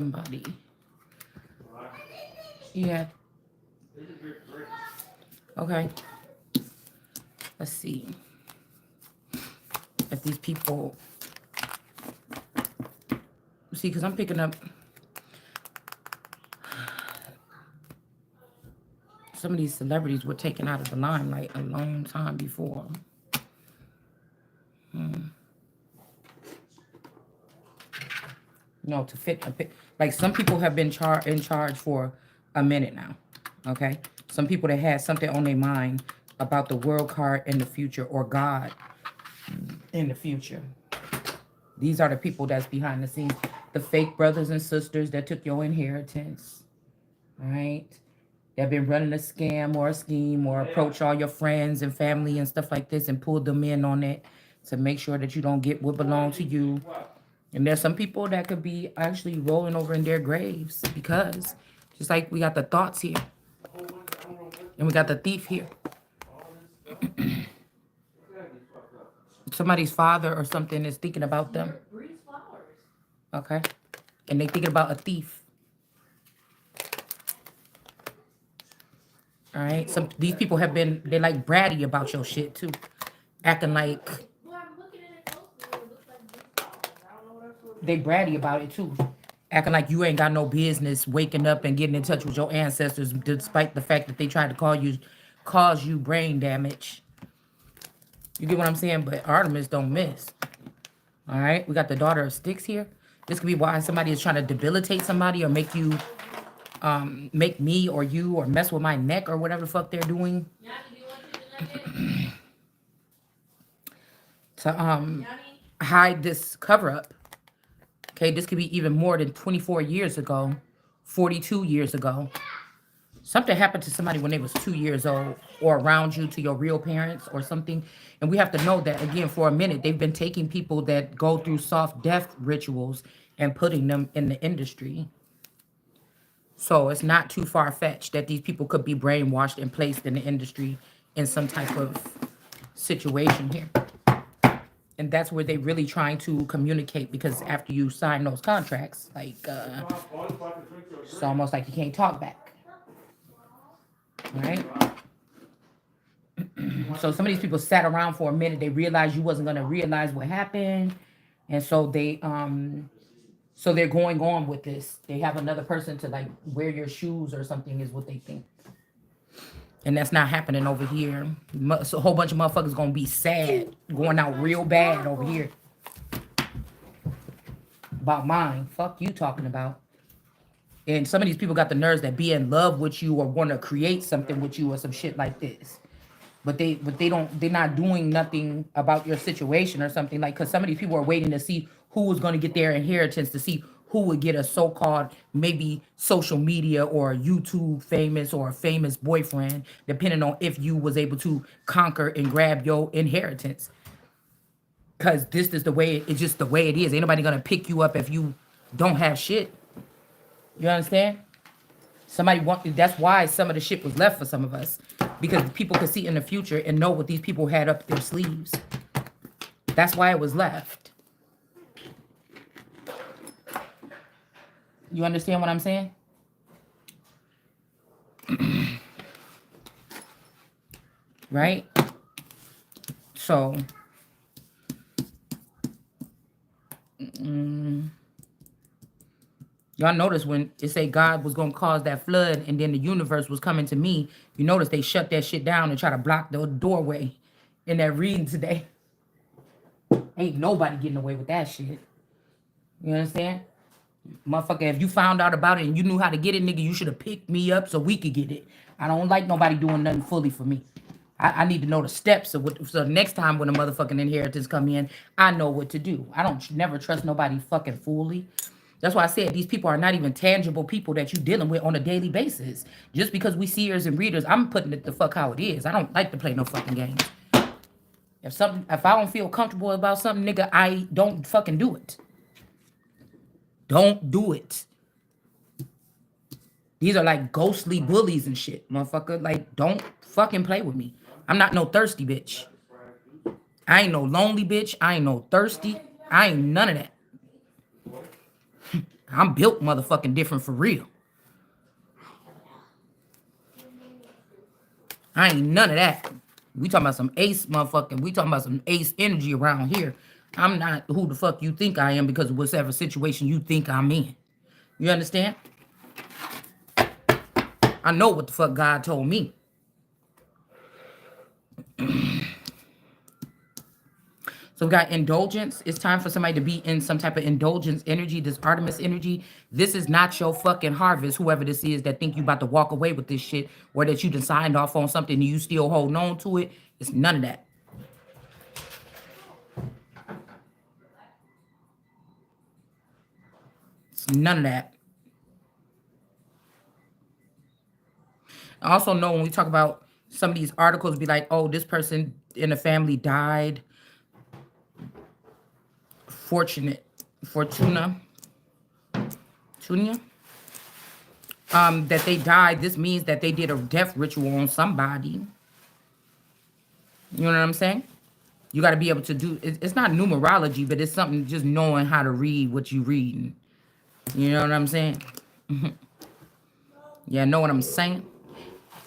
somebody. Yeah. Okay. Let's see if these people see, because I'm picking up some of these celebrities were taken out of the limelight a long time before. No, to fit a like some people have been in charge for a minute now. Okay, some people that had something on their mind about the world card in the future or God in the future. These are the people that's behind the scenes, the fake brothers and sisters that took your inheritance, right? That been running a scam or a scheme or approach all your friends and family and stuff like this and pull them in on it to make sure that you don't get what belongs to you. And there's some people that could be actually rolling over in their graves because just like we got the thoughts here and we got the thief here. Somebody's father or something is thinking about them. Okay. And they thinking about a thief. All right. These people have been, they like bratty about your shit too. Acting like they bratty about it too. Acting like you ain't got no business waking up and getting in touch with your ancestors despite the fact that they tried to cause you brain damage. You get what I'm saying? But Artemis don't miss. All right? We got the daughter of sticks here. This could be why somebody is trying to debilitate somebody or make you, make me or you or mess with my neck or whatever the fuck they're doing. To hide this cover up. Okay, this could be even more than 24 years ago, 42 years ago. Something happened to somebody when they was 2 years old or around you to your real parents or something. And we have to know that, again, for a minute, they've been taking people that go through soft death rituals and putting them in the industry. So it's not too far-fetched that these people could be brainwashed and placed in the industry in some type of situation here. And that's where they really trying to communicate, because after you sign those contracts, like, it's almost like you can't talk back. All right? So some of these people sat around for a minute. They realized you wasn't going to realize what happened. And so they're going on with this. They have another person to like wear your shoes or something is what they think. And that's not happening over here. So a whole bunch of motherfuckers gonna be sad, going out real bad over here. About mine. Fuck you talking about. And some of these people got the nerves that be in love with you or want to create something with you or some shit like this. But they're not doing nothing about your situation or something, like, because some of these people are waiting to see who was going to get their inheritance, to see who would get a so-called maybe social media or YouTube famous or a famous boyfriend, depending on if you was able to conquer and grab your inheritance. Because this is the way, it's just the way it is. Ain't nobody going to pick you up if you don't have shit. You understand? That's why some of the shit was left for some of us. Because people could see in the future and know what these people had up their sleeves. That's why it was left. You understand what I'm saying? Right? So, y'all notice when it say God was going to cause that flood and then the universe was coming to me, you notice they shut that shit down and try to block the doorway in that reading today. Ain't nobody getting away with that shit. You understand? Motherfucker, if you found out about it and you knew how to get it, nigga, you should have picked me up so we could get it. I don't like nobody doing nothing fully for me. I need to know the steps of what, so next time when a motherfucking inheritance come in, I know what to do. I don't never trust nobody fucking fully. That's why I said these people are not even tangible people that you dealing with on a daily basis. Just because we seers and readers, I'm putting it the fuck how it is. I don't like to play no fucking games. If I don't feel comfortable about something, nigga, I don't fucking do it. Don't do it. These are like ghostly bullies and shit, motherfucker. Like, don't fucking play with me. I'm not no thirsty bitch. I ain't no lonely bitch. I ain't no thirsty. I ain't none of that. I'm built motherfucking different for real. I ain't none of that. We talking about some ace motherfucking. We talking about some ace energy around here. I'm not who the fuck you think I am because of whatever situation you think I'm in. You understand? I know what the fuck God told me. So we got indulgence. It's time for somebody to be in some type of indulgence energy, this Artemis energy. This is not your fucking harvest, whoever this is that think you about to walk away with this shit or that you done signed off on something and you still holding on to it. It's none of that. It's none of that. I also know when we talk about some of these articles, be like, oh, this person in the family died. Fortuna, that they died. This means that they did a death ritual on somebody. You know what I'm saying? You got to be able to do. It's not numerology, but it's something just knowing how to read what you reading. You know what I'm saying? Yeah, know what I'm saying?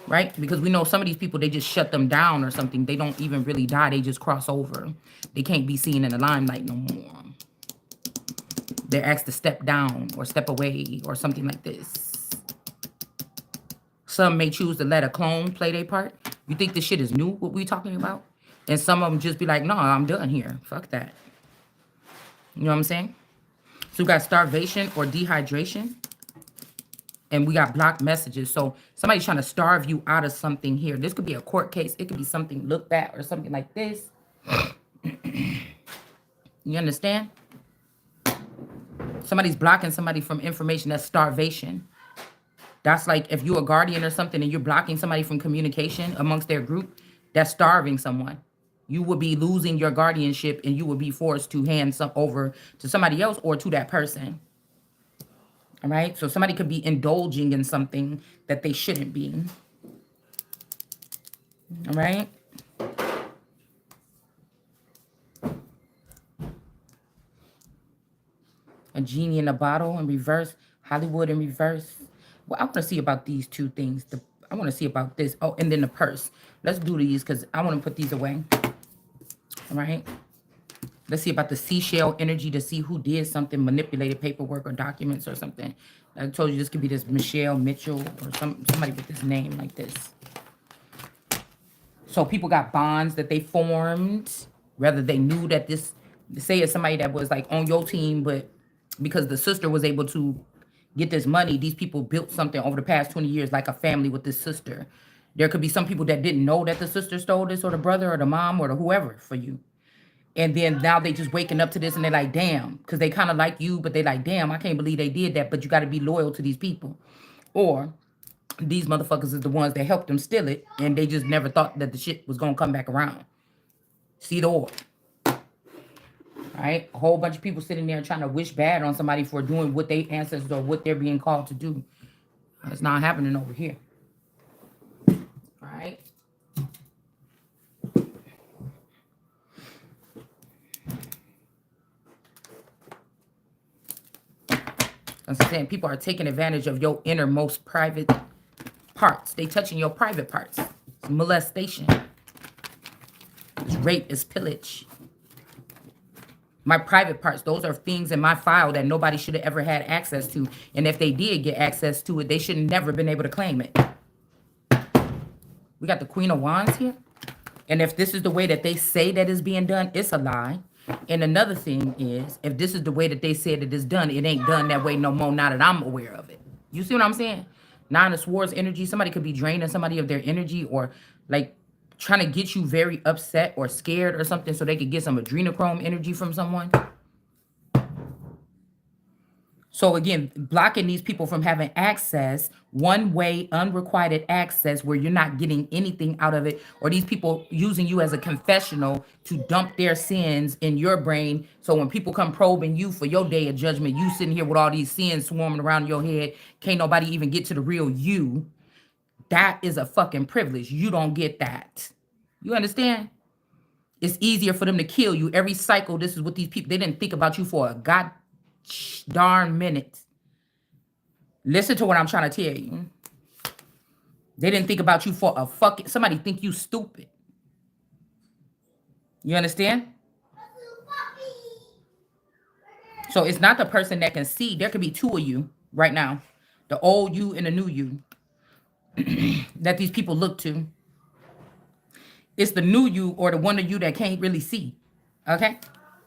Right? Because we know some of these people, they just shut them down or something. They don't even really die. They just cross over. They can't be seen in the limelight no more. They're asked to step down or step away or something like this. Some may choose to let a clone play their part. You think this shit is new, what we talking about? And some of them just be like, no, I'm done here. Fuck that. You know what I'm saying? So we got starvation or dehydration. And we got blocked messages. So somebody's trying to starve you out of something here. This could be a court case. It could be something looked at or something like this. You understand? Somebody's blocking somebody from information. That's starvation. That's like if you're a guardian or something and you're blocking somebody from communication amongst their group, that's starving someone. You would be losing your guardianship and you would be forced to hand some over to somebody else or to that person. All right? So somebody could be indulging in something that they shouldn't be. All right? A genie in a bottle in reverse. Hollywood in reverse. Well, I want to see about these two things. I want to see about this. Oh, and then the purse. Let's do these because I want to put these away. All right. Let's see about the seashell energy to see who did something, manipulated paperwork or documents or something. I told you this could be this Michelle Mitchell or somebody with this name like this. So people got bonds that they formed, whether they knew that this, say it's somebody that was like on your team, but because the sister was able to get this money, these people built something over the past 20 years like a family with this sister. There could be some people that didn't know that the sister stole this or the brother or the mom or the whoever for you. And then now they just waking up to this and they're like, damn, because they kind of like you, but they like, damn, I can't believe they did that, but you got to be loyal to these people. Or these motherfuckers is the ones that helped them steal it, and they just never thought that the shit was going to come back around. See the or. Right? A whole bunch of people sitting there trying to wish bad on somebody for doing what they ancestors or what they're being called to do. It's not happening over here. All right? I'm saying people are taking advantage of your innermost private parts. They touching your private parts. It's molestation. It's rape. It's pillage. My private parts, those are things in my file that nobody should have ever had access to. And if they did get access to it, they should have never been able to claim it. We got the Queen of Wands here. And if this is the way that they say that is being done, it's a lie. And another thing is, if this is the way that they said it is done, it ain't done that way no more now that I'm aware of it. You see what I'm saying? Nine of Swords energy. Somebody could be draining somebody of their energy or like trying to get you very upset or scared or something so they could get some adrenochrome energy from someone. So again, blocking these people from having access, one-way, unrequited access where you're not getting anything out of it, or these people using you as a confessional to dump their sins in your brain. So when people come probing you for your day of judgment, you sitting here with all these sins swarming around your head, can't nobody even get to the real you. That is a fucking privilege. You don't get that. You understand? It's easier for them to kill you. Every cycle, this is what these people, they didn't think about you for a god darn minute. Listen to what I'm trying to tell you. They didn't think about you for a fucking... Somebody think you stupid. You understand? So it's not the person that can see. There could be two of you right now. The old you and the new you that these people look to. It's the new you or the one of you that can't really see. Okay?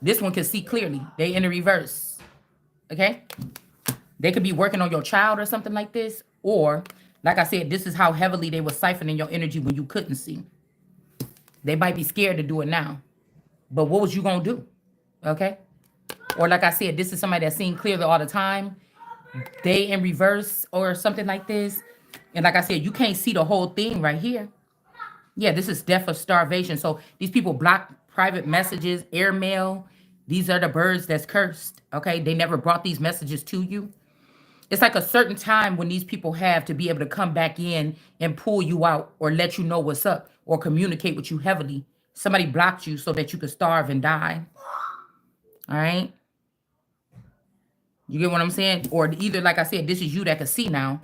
This one can see clearly. They in the reverse. Okay? They could be working on your child or something like this. Or, like I said, this is how heavily they were siphoning your energy when you couldn't see. They might be scared to do it now. But what was you going to do? Okay? Or like I said, this is somebody that's seen clearly all the time. They in reverse or something like this. And like I said, you can't see the whole thing right here. Yeah, this is death of starvation. So these people block private messages, airmail. These are the birds that's cursed. Okay? They never brought these messages to you. It's like a certain time when these people have to be able to come back in and pull you out or let you know what's up or communicate with you heavily. Somebody blocked you so that you could starve and die. All right? You get what I'm saying? Or either, like I said, this is you that can see now.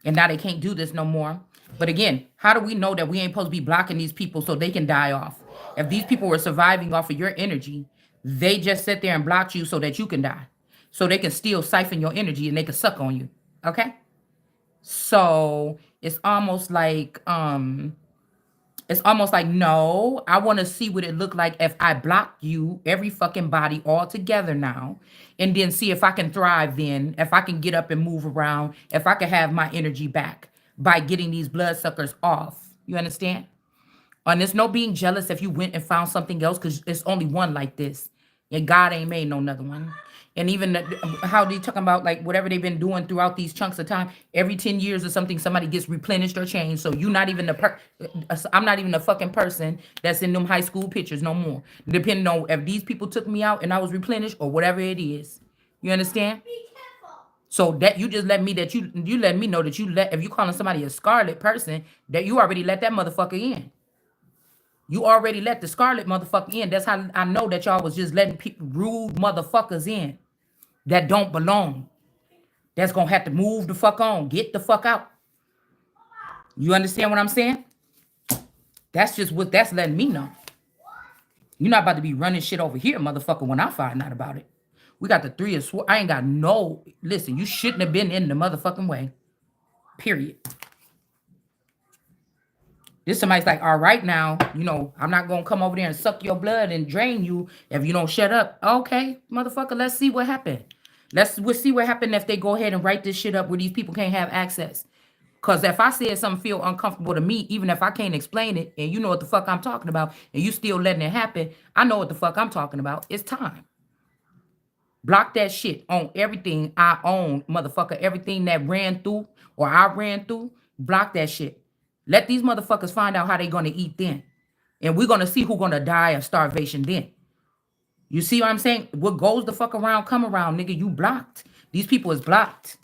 And now they can't do this no more. But again, how do we know that we ain't supposed to be blocking these people so they can die off? If these people were surviving off of your energy, they just sit there and blocked you so that you can die. So they can still siphon your energy and they can suck on you. Okay? So it's almost like no, I want to see what it looked like if I block you, every fucking body all together now, and then see if I can thrive then, if I can get up and move around, if I can have my energy back by getting these bloodsuckers off. You understand? And there's no being jealous if you went and found something else because it's only one like this. And God ain't made no another one. And even how they talking about like whatever they've been doing throughout these chunks of time, every 10 years or something, somebody gets replenished or changed. So you're not even I'm not even the fucking person that's in them high school pictures no more. Depending on if these people took me out and I was replenished or whatever it is. You understand? So that you just let me that you let me know that you let if you calling somebody a scarlet person, that you already let that motherfucker in. You already let the scarlet motherfucker in. That's how I know that y'all was just letting people rude motherfuckers in that don't belong. That's gonna have to move the fuck on. Get the fuck out. You understand what I'm saying? That's just what that's letting me know. You're not about to be running shit over here, motherfucker, when I find out about it. We got the three of swords. I ain't got no... Listen, you shouldn't have been in the motherfucking way. Period. This somebody's like, all right now, you know, I'm not going to come over there and suck your blood and drain you if you don't shut up. Okay, motherfucker, let's see what happened. We'll see what happened if they go ahead and write this shit up where these people can't have access. Because if I said something feel uncomfortable to me, even if I can't explain it, and you know what the fuck I'm talking about, and you still letting it happen, I know what the fuck I'm talking about. It's time. Block that shit on everything I own, motherfucker. Everything that ran through or I ran through, block that shit. Let these motherfuckers find out how they gonna eat then. And we're gonna see who gonna die of starvation then. You see what I'm saying? What goes the fuck around, come around, nigga. You blocked. These people is blocked.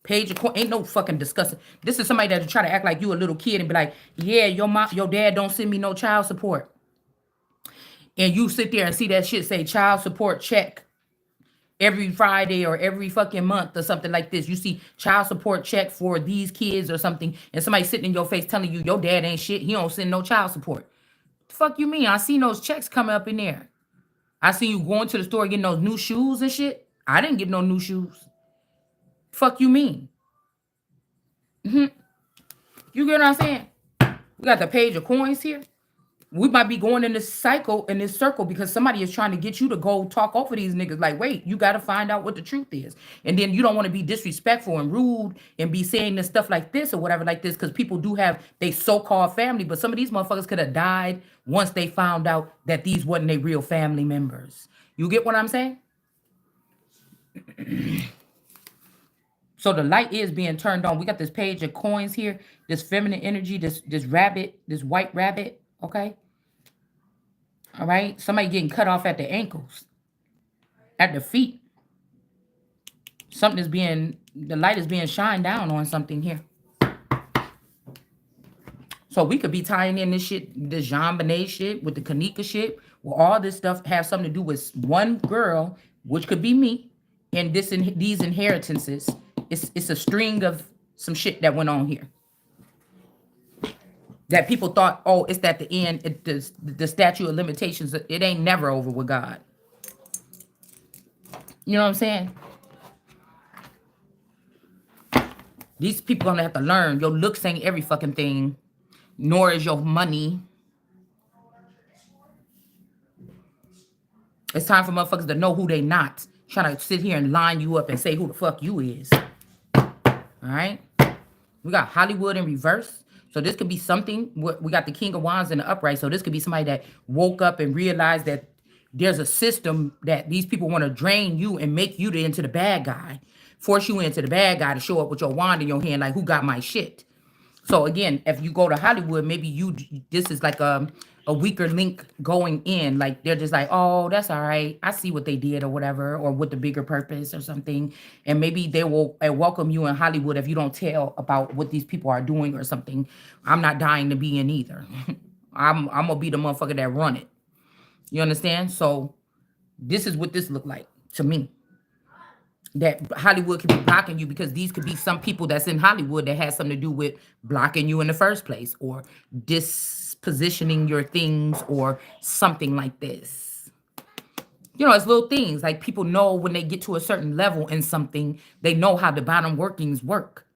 Page of coin ain't no fucking discussing. This is somebody that try to act like you a little kid and be like, yeah, your dad don't send me no child support. And you sit there and see that shit say child support check every Friday or every fucking month or something like this. You see child support check for these kids or something, and somebody sitting in your face telling you your dad ain't shit. He don't send no child support. The fuck you mean? I seen those checks coming up in there. I seen you going to the store getting those new shoes and shit. I didn't get no new shoes. Fuck you mean? You get what I'm saying? We got the page of coins here. We might be going in this cycle, in this circle, because somebody is trying to get you to go talk over these niggas. Like, wait, you got to find out what the truth is. And then you don't want to be disrespectful and rude and be saying this stuff like this or whatever like this, because people do have they so-called family. But some of these motherfuckers could have died once they found out that these wasn't their real family members. You get what I'm saying? So the light is being turned on. We got this page of coins here, this feminine energy, this rabbit, this white rabbit, okay? All right? Somebody getting cut off at the ankles, at the feet. The light is being shined down on something here. So we could be tying in this shit, the Jean Bonnet shit, with the Kanika shit, where all this stuff have something to do with one girl, which could be me, and these inheritances It's a string of some shit that went on here that people thought, oh, it's at the end. The statute of limitations. It ain't never over with God. You know what I'm saying? These people gonna have to learn your looks ain't every fucking thing, nor is your money. It's time for motherfuckers to know who they not. Trying to sit here and line you up and say who the fuck you is. All right? We got Hollywood in reverse. So this could be something. We got the King of Wands in the upright. So this could be somebody that woke up and realized that there's a system that these people want to drain you and make you into the bad guy. Force you into the bad guy to show up with your wand in your hand like, who got my shit? So again, if you go to Hollywood, maybe this is like a weaker link going in. Like they're just like, oh, that's all right. I see what they did or whatever, or with the bigger purpose or something. And maybe they will welcome you in Hollywood if you don't tell about what these people are doing or something. I'm not dying to be in either. I'm gonna be the motherfucker that run it. You understand? So this is what this looked like to me. That Hollywood could be blocking you because these could be some people that's in Hollywood that has something to do with blocking you in the first place or dispositioning your things or something like this. You know, it's little things like people know when they get to a certain level in something, they know how the bottom workings work.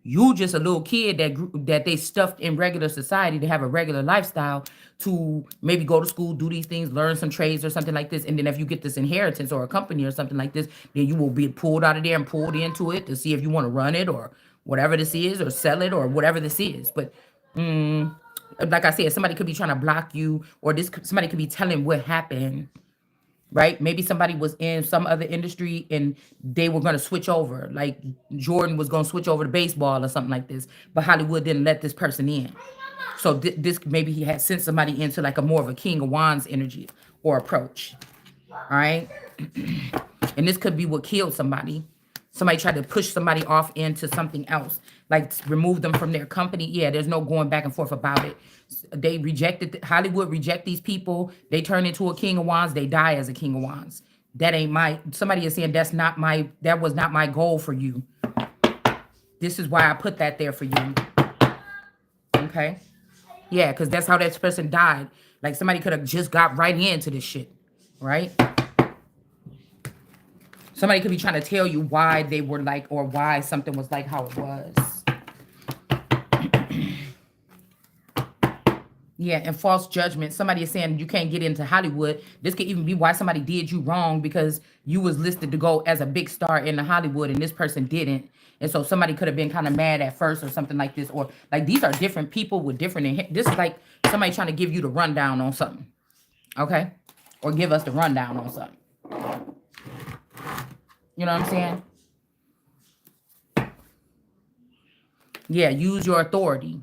You just a little kid that they stuffed in regular society to have a regular lifestyle to maybe go to school, do these things, learn some trades or something like this. And then if you get this inheritance or a company or something like this, then you will be pulled out of there and pulled into it to see if you want to run it or whatever this is or sell it or whatever this is. But like I said, somebody could be trying to block you or somebody could be telling what happened. Right? Maybe somebody was in some other industry and they were going to switch over. Like Jordan was going to switch over to baseball or something like this. But Hollywood didn't let this person in. So this maybe he had sent somebody into like a more of a King of Wands energy or approach. All right? And this could be what killed somebody. Somebody tried to push somebody off into something else, like remove them from their company. Yeah, there's no going back and forth about it. They rejected, Hollywood reject these people. They turn into a King of Wands. They die as a King of Wands. That ain't somebody is saying that was not my goal for you. This is why I put that there for you. Okay? Yeah, because that's how that person died. Like somebody could have just got right into this shit, right? Somebody could be trying to tell you why they were like, or why something was like how it was. Yeah, and false judgment. Somebody is saying you can't get into Hollywood. This could even be why somebody did you wrong because you was listed to go as a big star in the Hollywood and this person didn't. And so somebody could have been kind of mad at first or something like this. Or like these are different people with different... This is like somebody trying to give you the rundown on something. Okay? Or give us the rundown on something. You know what I'm saying? Yeah, use your authority.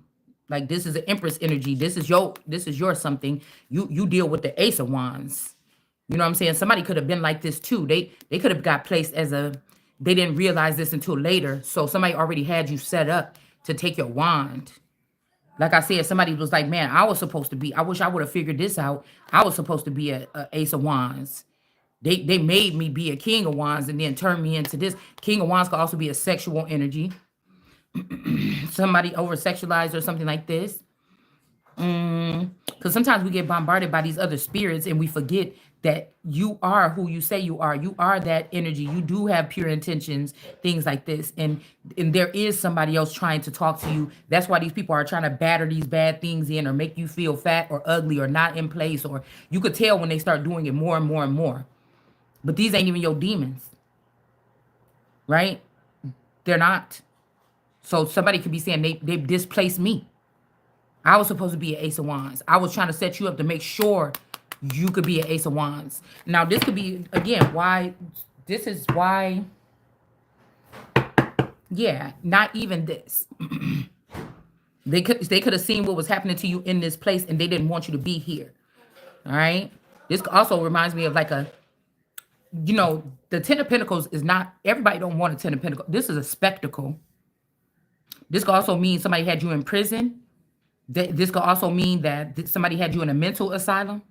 Like this is an Empress energy. This is your something. You deal with the Ace of Wands. You know what I'm saying? Somebody could have been like this too. They could have got placed as they didn't realize this until later. So somebody already had you set up to take your wand. Like I said, somebody was like, man, I wish I would have figured this out. I was supposed to be a Ace of Wands. They made me be a King of Wands and then turned me into this. King of Wands could also be a sexual energy. Somebody over-sexualized or something like this. Because sometimes we get bombarded by these other spirits and we forget that you are who you say you are. You are that energy. You do have pure intentions, things like this. And there is somebody else trying to talk to you. That's why these people are trying to batter these bad things in or make you feel fat or ugly or not in place. Or you could tell when they start doing it more and more and more. But these ain't even your demons. Right? They're not. So somebody could be saying they displaced me. I was supposed to be an Ace of Wands. I was trying to set you up to make sure you could be an Ace of Wands. Now, this could be, again, why, this is why, yeah, not even this. They could have seen what was happening to you in this place and they didn't want you to be here. All right? This also reminds me of like the Ten of Pentacles is not, everybody don't want a Ten of Pentacles. This is a spectacle. This could also mean somebody had you in prison. This could also mean that somebody had you in a mental asylum.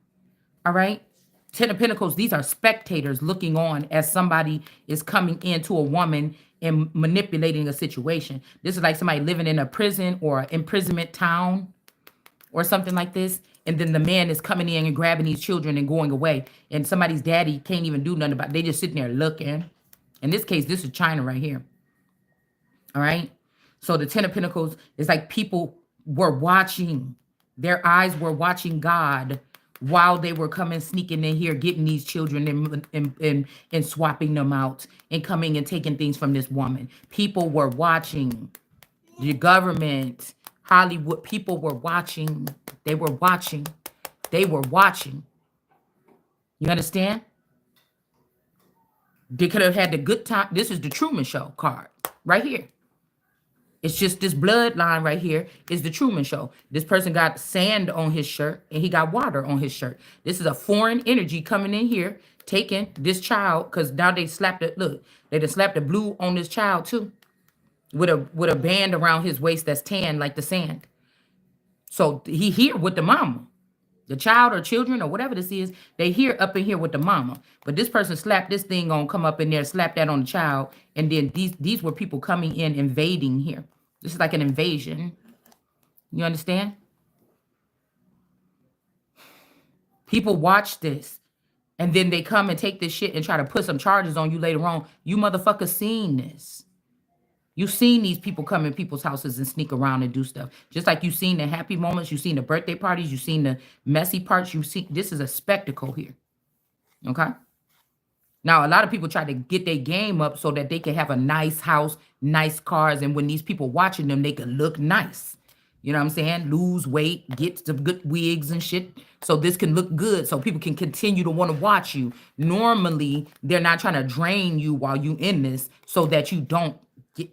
All right? Ten of Pentacles, these are spectators looking on as somebody is coming into a woman and manipulating a situation. This is like somebody living in a prison or an imprisonment town or something like this. And then the man is coming in and grabbing these children and going away. And somebody's daddy can't even do nothing about it. They just sitting there looking. In this case, this is China right here. All right. So the Ten of Pentacles is like people were watching. Their eyes were watching God while they were coming, sneaking in here, getting these children and swapping them out and coming and taking things from this woman. People were watching. The government, Hollywood, people were watching. They were watching. They were watching. You understand? They could have had the good time. This is the Truman Show card right here. It's just this bloodline right here is the Truman Show. This person got sand on his shirt and he got water on his shirt. This is a foreign energy coming in here, taking this child, because now they slapped it. Look, they just slapped the blue on this child too, with a band around his waist that's tan like the sand. So he here with the mama. The child or children or whatever this is, they here up in here with the mama. But this person slapped this thing on, come up in there, slap that on the child. And then these were people coming in, invading here. This is like an invasion. You understand? People watch this. And then they come and take this shit and try to put some charges on you later on. You motherfuckers seen this. You've seen these people come in people's houses and sneak around and do stuff. Just like you've seen the happy moments, you've seen the birthday parties, you've seen the messy parts, you've seen, this is a spectacle here. Okay? Now, a lot of people try to get their game up so that they can have a nice house, nice cars, and when these people watching them, they can look nice. You know what I'm saying? Lose weight, get some good wigs and shit. So this can look good so people can continue to want to watch you. Normally, they're not trying to drain you while you in this so that you don't get.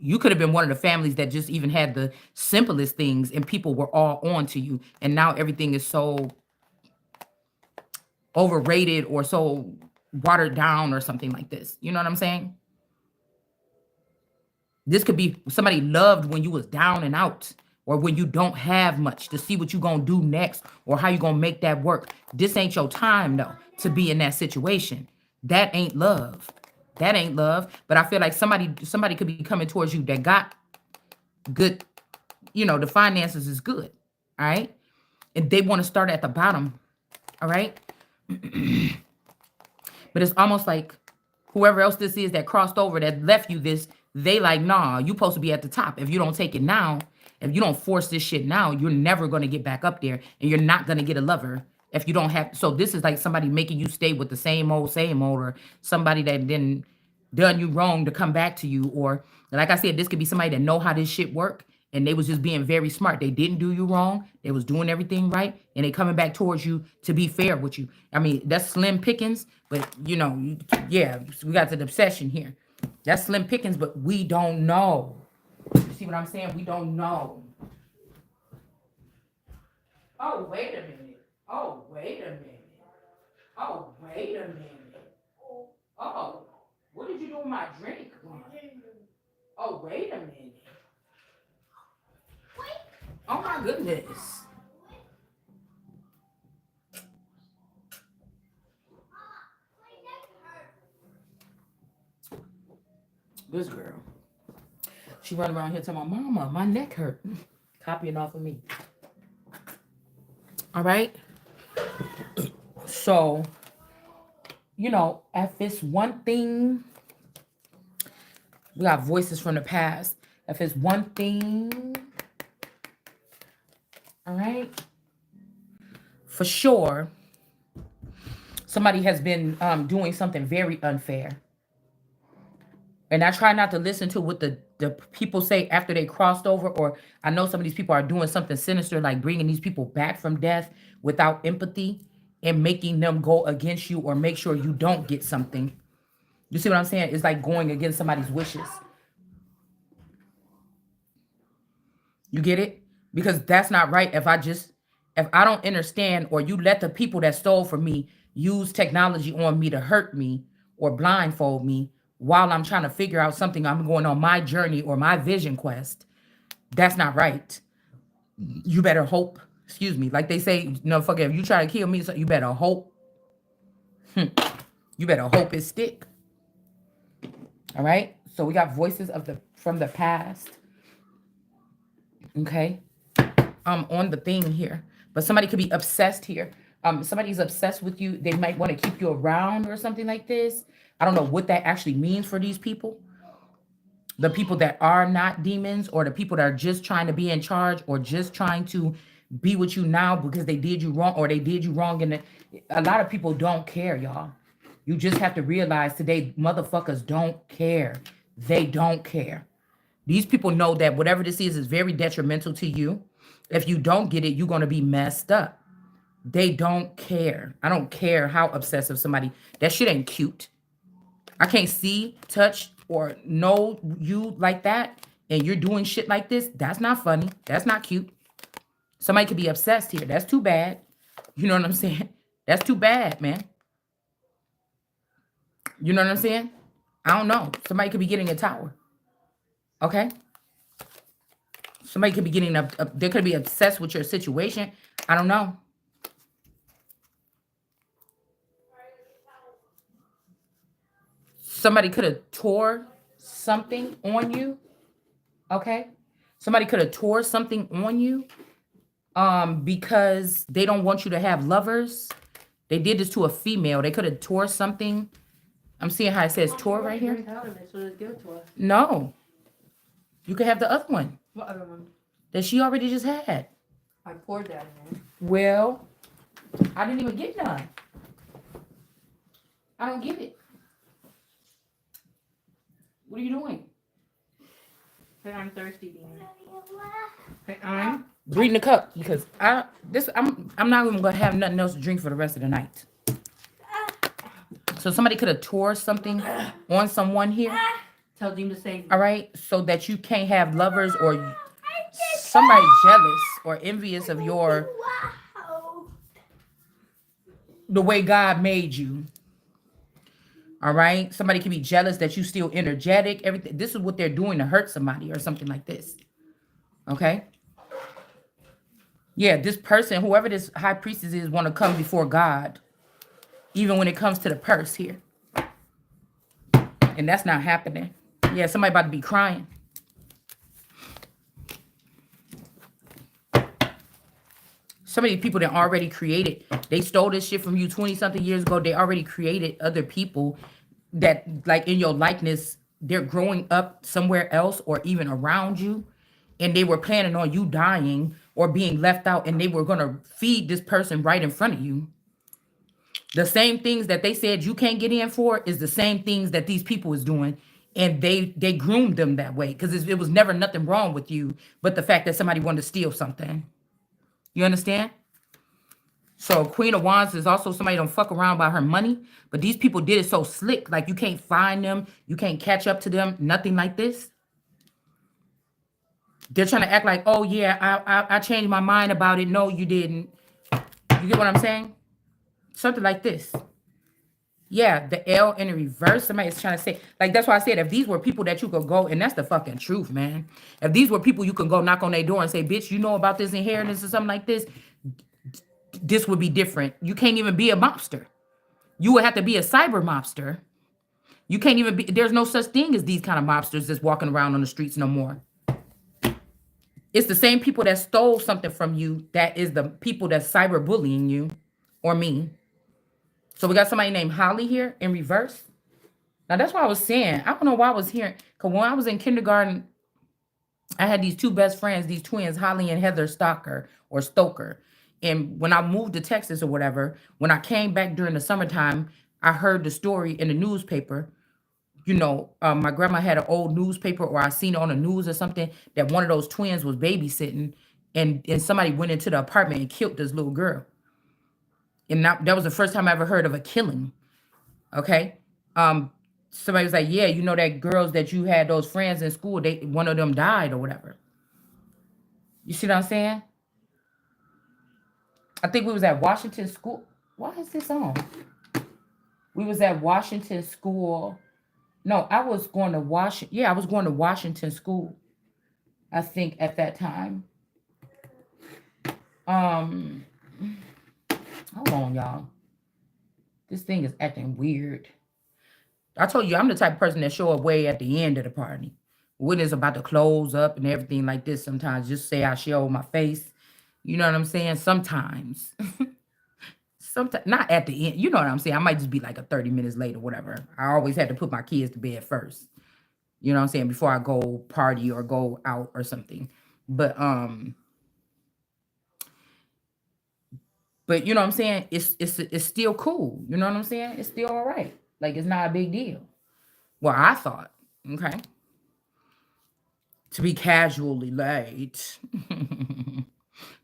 You could have been one of the families that just even had the simplest things and people were all on to you. And now everything is so overrated or so watered down or something like this. You know what I'm saying? This could be somebody loved when you was down and out or when you don't have much to see what you gonna do next or how you gonna make that work. This ain't your time though to be in that situation. That ain't love. That ain't love. But I feel like somebody could be coming towards you that got good, you know, the finances is good. All right. And they want to start at the bottom. All right. But it's almost like whoever else this is that crossed over, that left you this, they like, nah, you supposed to be at the top. If you don't take it now, if you don't force this shit now, you're never going to get back up there and you're not going to get a lover if you don't have. So this is like somebody making you stay with the same old, or somebody that didn't done you wrong to come back to you. Or like I said, this could be somebody that know how this shit work. And they was just being very smart. They didn't do you wrong. They was doing everything right. And they coming back towards you to be fair with you. I mean, that's slim pickings. But, you know, yeah, we got the obsession here. That's slim pickings, but we don't know. You see what I'm saying? We don't know. Oh, wait a minute. Oh, wait a minute. Oh, wait a minute. Oh, what did you do with my drink? Oh, wait a minute. Oh my goodness. This girl. She run around here telling my mama, my neck hurt. Copying off of me. All right. So, you know, if it's one thing, we got voices from the past. If it's one thing, all right, for sure, somebody has been doing something very unfair. And I try not to listen to what the people say after they crossed over, or I know some of these people are doing something sinister, like bringing these people back from death without empathy and making them go against you or make sure you don't get something. You see what I'm saying? It's like going against somebody's wishes. You get it? Because that's not right. If I don't understand, or you let the people that stole from me use technology on me to hurt me or blindfold me while I'm trying to figure out something, I'm going on my journey or my vision quest, that's not right. You better hope, excuse me, like they say, no, fuck it, if you try to kill me, so you better hope. You better hope it stick. All right? So we got voices of the from the past. Okay. On the thing here. But somebody could be obsessed here. Somebody's obsessed with you. They might want to keep you around or something like this. I don't know what that actually means for these people. The people that are not demons, or the people that are just trying to be in charge, or just trying to be with you now because they did you wrong, or they did you wrong. And a lot of people don't care, y'all. You just have to realize today, motherfuckers don't care. They don't care. These people know that whatever this is very detrimental to you. If you don't get it, you're going to be messed up. They don't care. I don't care how obsessive somebody. That shit ain't cute. I can't see, touch, or know you like that, and you're doing shit like this. That's not funny. That's not cute. Somebody could be obsessed here. That's too bad. You know what I'm saying? That's too bad, man. You know what I'm saying? I don't know. Somebody could be getting a tower. Okay? Somebody could be getting they could be obsessed with your situation. I don't know. Somebody could have tore something on you. Okay? Somebody could have tore something on you because they don't want you to have lovers. They did this to a female. They could have tore something. I'm seeing how it says tore right here. No. You could have the other one. What other one? That she already just had. I poured that in. Well, I didn't even get none. I don't get it. What are you doing? Hey, I'm thirsty, Dean. Hey, I'm reading the cup because I'm not even gonna have nothing else to drink for the rest of the night. So somebody could have tore something on someone here. Tell Dean to say. All right, so that you can't have lovers, or somebody jealous or envious of the way God made you. All right, somebody can be jealous that you still energetic. Everything. This is what they're doing to hurt somebody or something like this. Okay. Yeah, this person, whoever this high priestess is, want to come before God, even when it comes to the purse here, and that's not happening. Yeah, somebody about to be crying. Some of these people that already created, they stole this shit from you 20-something years ago. They already created other people that, like, in your likeness, they're growing up somewhere else or even around you. And they were planning on you dying or being left out. And they were going to feed this person right in front of you. The same things that they said you can't get in for is the same things that these people is doing. And they groomed them that way because it was never nothing wrong with you, but the fact that somebody wanted to steal something. You understand? So Queen of Wands is also somebody don't fuck around about her money, but these people did it so slick, like you can't find them, you can't catch up to them, nothing like this. They're trying to act like, oh yeah, I changed my mind about it. No, you didn't. You get what I'm saying? Something like this. Yeah, the L in the reverse. Somebody's trying to say, like, that's why I said if these were people that you could go, and that's the fucking truth, man. If these were people you could go knock on their door and say, bitch, you know about this inheritance or something like this, this would be different. You can't even be a mobster. You would have to be a cyber mobster. You can't even be, there's no such thing as these kind of mobsters that's walking around on the streets no more. It's the same people that stole something from you that is the people that's cyberbullying you or me. So we got somebody named Holly here in reverse. Now that's what I was saying. I don't know why I was hearing, because when I was in kindergarten, I had these two best friends, these twins, Holly and Heather Stoker. And when I moved to Texas or whatever, when I came back during the summertime, I heard the story in the newspaper. You know, my grandma had an old newspaper, or I seen it on the news or something, that one of those twins was babysitting, and somebody went into the apartment and killed this little girl. And that was the first time I ever heard of a killing. Okay. Somebody was like, yeah, you know that girls that you had, those friends in school, one of them died or whatever. You see what I'm saying? I think we was at Washington School. Why is this on? We was at Washington School. No, I was going to Washington. Yeah, I was going to Washington School, I think, at that time. Hold on, y'all. This thing is acting weird. I told you I'm the type of person that show up way at the end of the party. When it's about to close up and everything like this, sometimes just say I show my face. You know what I'm saying? Sometimes. Sometimes not at the end. You know what I'm saying? I might just be like a 30 minutes late or whatever. I always had to put my kids to bed first. You know what I'm saying? Before I go party or go out or something. But but you know what I'm saying? It's still cool. You know what I'm saying? It's still all right. Like it's not a big deal. Well, I thought, okay, to be casually late.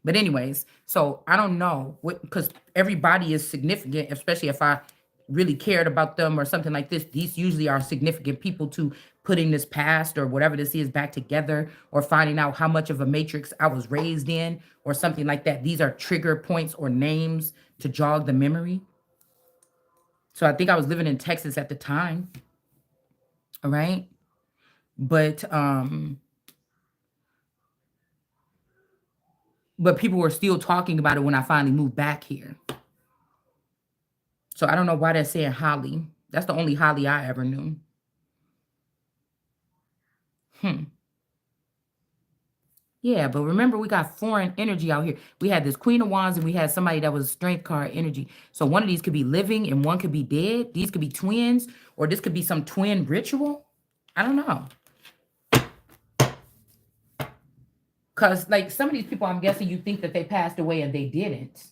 But anyways, so I don't know what because everybody is significant, especially if I really cared about them or something like this. These usually are significant people to putting this past or whatever this is back together or finding out how much of a matrix I was raised in or something like that. These are trigger points or names to jog the memory. So I think I was living in Texas at the time. All right. But but people were still talking about it when I finally moved back here. So I don't know why they're saying Holly. That's the only Holly I ever knew. Hmm. Yeah, but remember we got foreign energy out here. We had this Queen of Wands and we had somebody that was strength card energy. So one of these could be living and one could be dead. These could be twins or this could be some twin ritual. I don't know. Cause like some of these people, I'm guessing you think that they passed away and they didn't.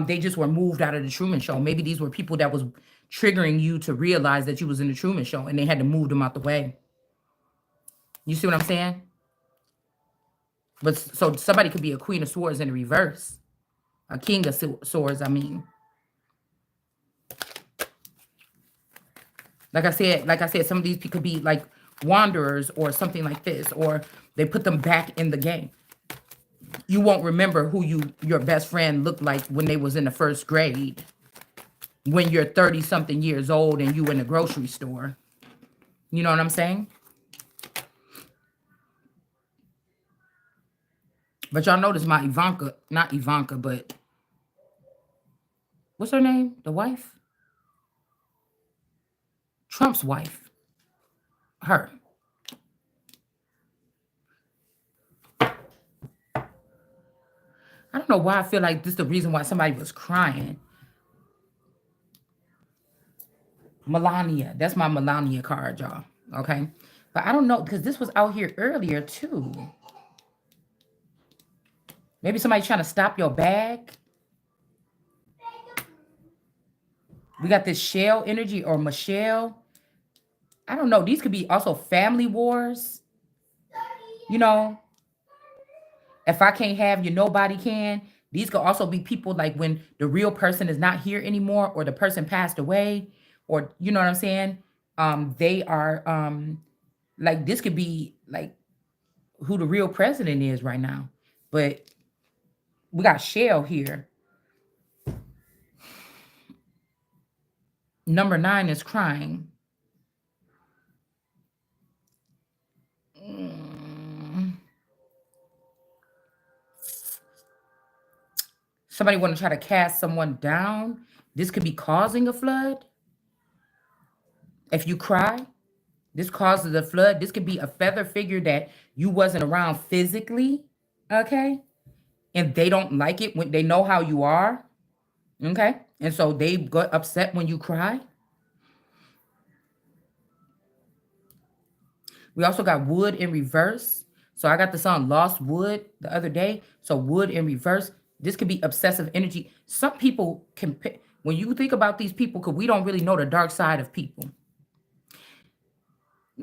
They just were moved out of the Truman Show. Maybe these were people that was triggering you to realize that you was in the Truman Show and they had to move them out the way. You see what I'm saying? But so somebody could be a Queen of Swords in reverse, a King of Swords. I mean, like I said, some of these people could be like wanderers or something like this, or they put them back in the game. You won't remember who your best friend looked like when they was in the first grade. When you're 30 something years old and you in the grocery store. You know what I'm saying? But y'all notice my Ivanka, not Ivanka, but what's her name? The wife? Trump's wife. Her. I don't know why I feel like this is the reason why somebody was crying. Melania. That's my Melania card, y'all. Okay? But I don't know, because this was out here earlier, too. Maybe somebody trying to stop your bag. We got this Shell energy or Michelle. I don't know. These could be also family wars. You know, if I can't have you, nobody can. These could also be people like when the real person is not here anymore or the person passed away or you know what I'm saying? They are like this could be like who the real president is right now. But we got Shell here. Number 9 is crying. Somebody want to try to cast someone down. This could be causing a flood. If you cry, this causes a flood. This could be a feather figure that you wasn't around physically, okay? And they don't like it when they know how you are, okay? And so they got upset when you cry. We also got wood in reverse. So I got the song Lost Wood the other day. So wood in reverse. This could be obsessive energy. Some people can, when you think about these people, because we don't really know the dark side of people.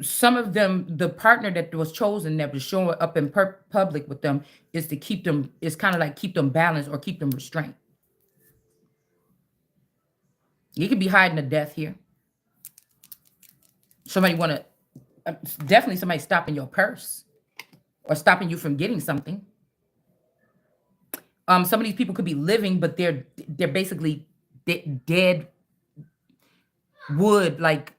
Some of them, the partner that was chosen that was showing up in public with them is to keep them, it's kind of like keep them balanced or keep them restrained. You could be hiding a death here. Somebody want to, definitely somebody stopping your purse or stopping you from getting something. Some of these people could be living, but they're basically dead wood, like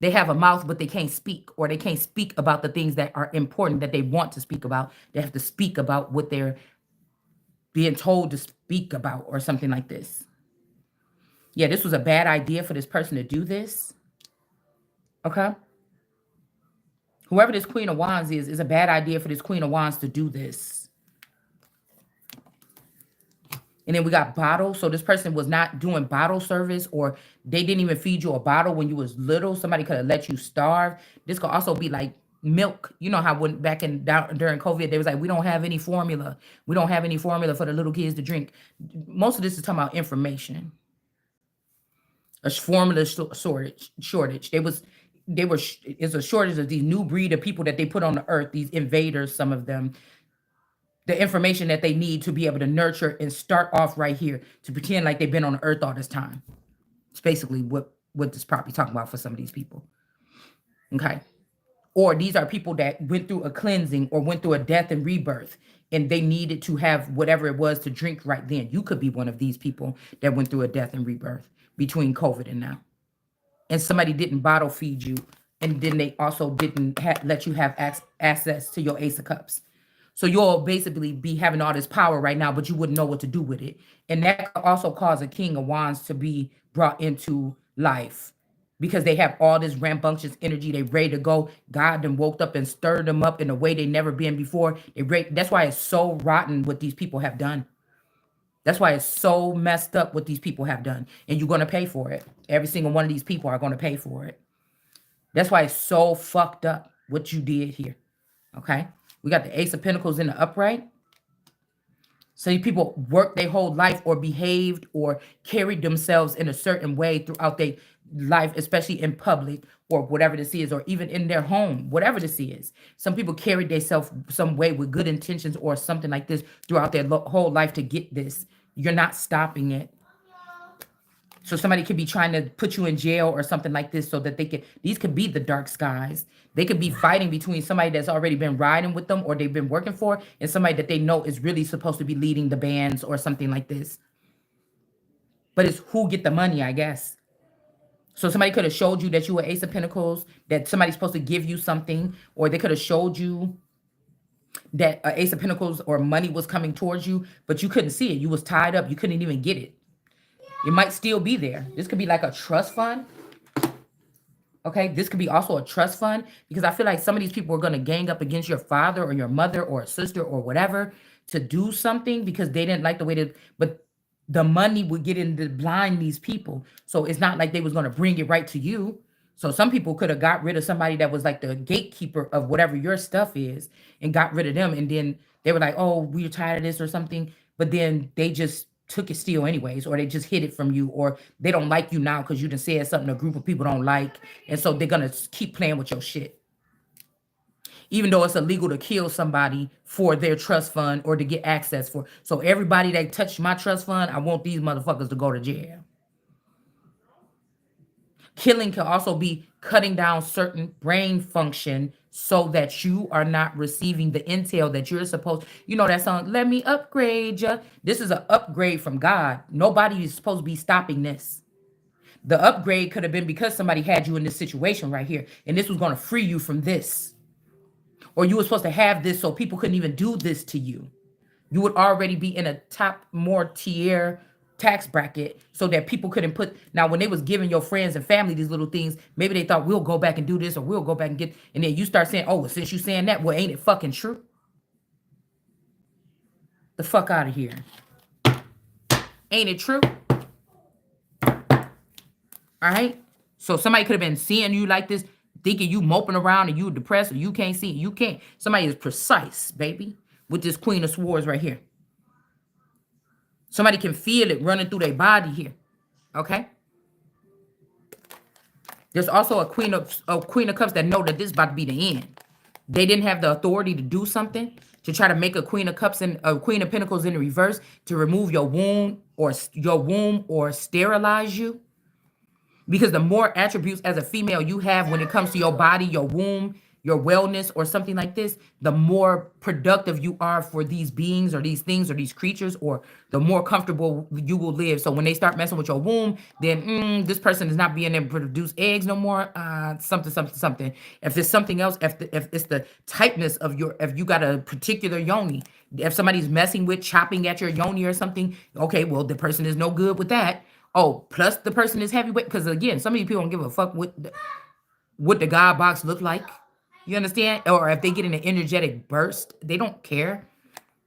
they have a mouth but they can't speak, or they can't speak about the things that are important that they want to speak about. They have to speak about what they're being told to speak about or something like this. Yeah, this was a bad idea for this person to do this. Okay. Whoever this Queen of Wands is a bad idea for this Queen of Wands to do this. And then we got bottle. So this person was not doing bottle service, or they didn't even feed you a bottle when you was little. Somebody could have let you starve. This could also be like milk. You know how when back in during COVID, they was like, we don't have any formula. We don't have any formula for the little kids to drink. Most of this is talking about information. A formula shortage. It's a shortage of these new breed of people that they put on the earth, these invaders, some of them, the information that they need to be able to nurture and start off right here to pretend like they've been on the earth all this time. It's basically what this property talking about for some of these people. Okay. Or these are people that went through a cleansing or went through a death and rebirth, and they needed to have whatever it was to drink right then. You could be one of these people that went through a death and rebirth between COVID and now. And somebody didn't bottle feed you, and then they also didn't let you have access to your Ace of Cups. So you'll basically be having all this power right now, but you wouldn't know what to do with it. And that could also cause a King of Wands to be brought into life because they have all this rambunctious energy. They ready to go. God then woke up and stirred them up in a way they never been before. That's why it's so rotten what these people have done. That's why it's so messed up what these people have done. And you're going to pay for it. Every single one of these people are going to pay for it. That's why it's so fucked up what you did here. Okay? We got the Ace of Pentacles in the upright. So these people worked their whole life or behaved or carried themselves in a certain way throughout their life, especially in public or whatever this is, or even in their home, whatever this is. Some people carried themselves some way with good intentions or something like this throughout their whole life to get this. You're not stopping it. So somebody could be trying to put you in jail or something like this so that these could be the dark skies. They could be fighting between somebody that's already been riding with them or they've been working for and somebody that they know is really supposed to be leading the bands or something like this. But it's who get the money, I guess. So somebody could have showed you that you were Ace of Pentacles, that somebody's supposed to give you something, or they could have showed you that Ace of Pentacles or money was coming towards you, but you couldn't see it. You was tied up. You couldn't even get it. It might still be there. This could be like a trust fund. Okay, this could be also a trust fund because I feel like some of these people are going to gang up against your father or your mother or a sister or whatever to do something because they didn't like the way that, but the money would get in to blind these people. So it's not like they was going to bring it right to you. So some people could have got rid of somebody that was like the gatekeeper of whatever your stuff is and got rid of them. And then they were like, oh, we're tired of this or something. But then they just took it still anyways, or they just hid it from you, or they don't like you now because you done said something a group of people don't like. And so they're going to keep playing with your shit. Even though it's illegal to kill somebody for their trust fund or to get access for. So everybody that touched my trust fund, I want these motherfuckers to go to jail. Killing can also be cutting down certain brain function so that you are not receiving the intel that you're supposed. You know that song, let me upgrade ya. This is an upgrade from God. Nobody is supposed to be stopping this. The upgrade could have been because somebody had you in this situation right here, and this was going to free you from this. Or you were supposed to have this so people couldn't even do this to you. You would already be in a top more tier tax bracket so that people couldn't put. Now when they was giving your friends and family these little things, maybe they thought we'll go back and do this or we'll go back and get, and then you start saying, oh, well, since you saying that, well, ain't it fucking true? The fuck out of here. Ain't it true? All right. So somebody could have been seeing you like this, thinking you moping around and you depressed or you can't see. You can't. Somebody is precise, baby, with this Queen of Swords right here. Somebody can feel it running through their body here. Okay. There's also a Queen of Cups that know that this is about to be the end. They didn't have the authority to do something to try to make a Queen of Cups and a Queen of Pentacles in the reverse to remove your womb or sterilize you. Because the more attributes as a female you have when it comes to your body, your womb, your wellness, or something like this, the more productive you are for these beings or these things or these creatures, or the more comfortable you will live. So when they start messing with your womb, then this person is not being able to produce eggs no more. Something. If it's something else, if it's the tightness of if you got a particular yoni, if somebody's messing with chopping at your yoni or something, okay, well, the person is no good with that. Oh, plus the person is heavyweight. Because again, some of you people don't give a fuck with. what the God box look like. You understand? Or if they get in an energetic burst, they don't care.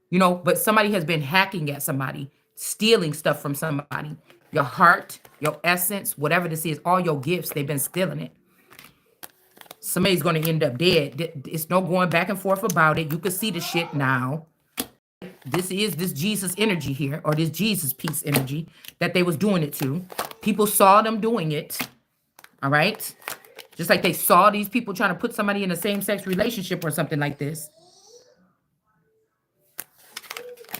You know, but somebody has been hacking at somebody, stealing stuff from somebody. Your heart, your essence, whatever this is, all your gifts, they've been stealing it. Somebody's going to end up dead. It's no going back and forth about it. You can see the shit now. This is this Jesus energy here, or this Jesus peace energy that they was doing it to. People saw them doing it. All right. Just like they saw these people trying to put somebody in a same-sex relationship or something like this.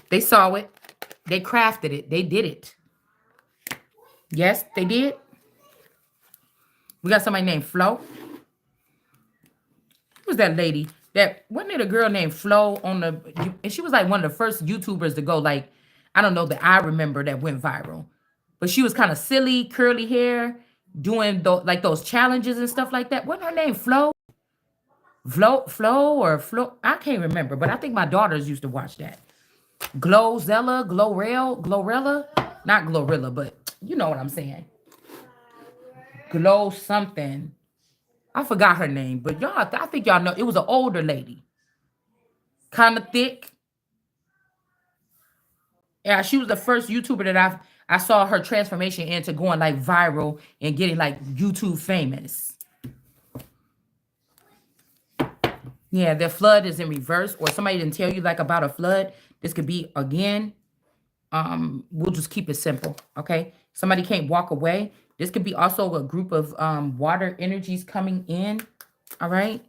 They saw it. They crafted it. They did it. Yes, they did. We got somebody named Flo. Who was that lady? That wasn't it a girl named Flo on the, and she was like one of the first YouTubers to go, like, I don't know, that I remember that went viral. But she was kind of silly, curly hair, doing like those challenges and stuff like that. Wasn't her name Flo? Flo? I can't remember, but I think my daughters used to watch that. Glorilla, not Glorilla, but you know what I'm saying. Glow something. I forgot her name, but y'all, I think y'all know. It was an older lady, kind of thick. Yeah, she was the first YouTuber that I saw her transformation into going like viral and getting like YouTube famous. Yeah, the flood is in reverse, or somebody didn't tell you like about a flood. This could be again. We'll just keep it simple, okay? Somebody can't walk away. This could be also a group of water energies coming in, all right?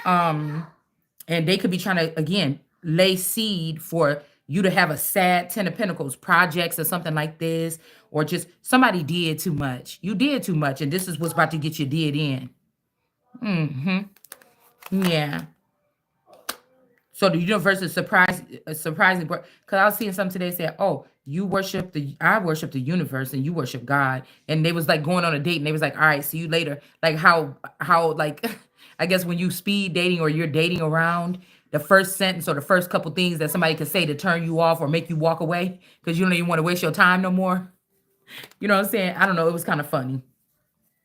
And they could be trying to, again, lay seed for you to have a sad 10 of Pentacles projects or something like this, or just somebody did too much. You did too much, and this is what's about to get you did in. Yeah. So the universe is surprising, because I was seeing something today say, "Oh, I worship the universe, and you worship God." And they was like going on a date, and they was like, "All right, see you later." Like how like, I guess when you speed dating or you're dating around, the first sentence or the first couple things that somebody could say to turn you off or make you walk away because you don't even want to waste your time no more. You know what I'm saying? I don't know. It was kind of funny.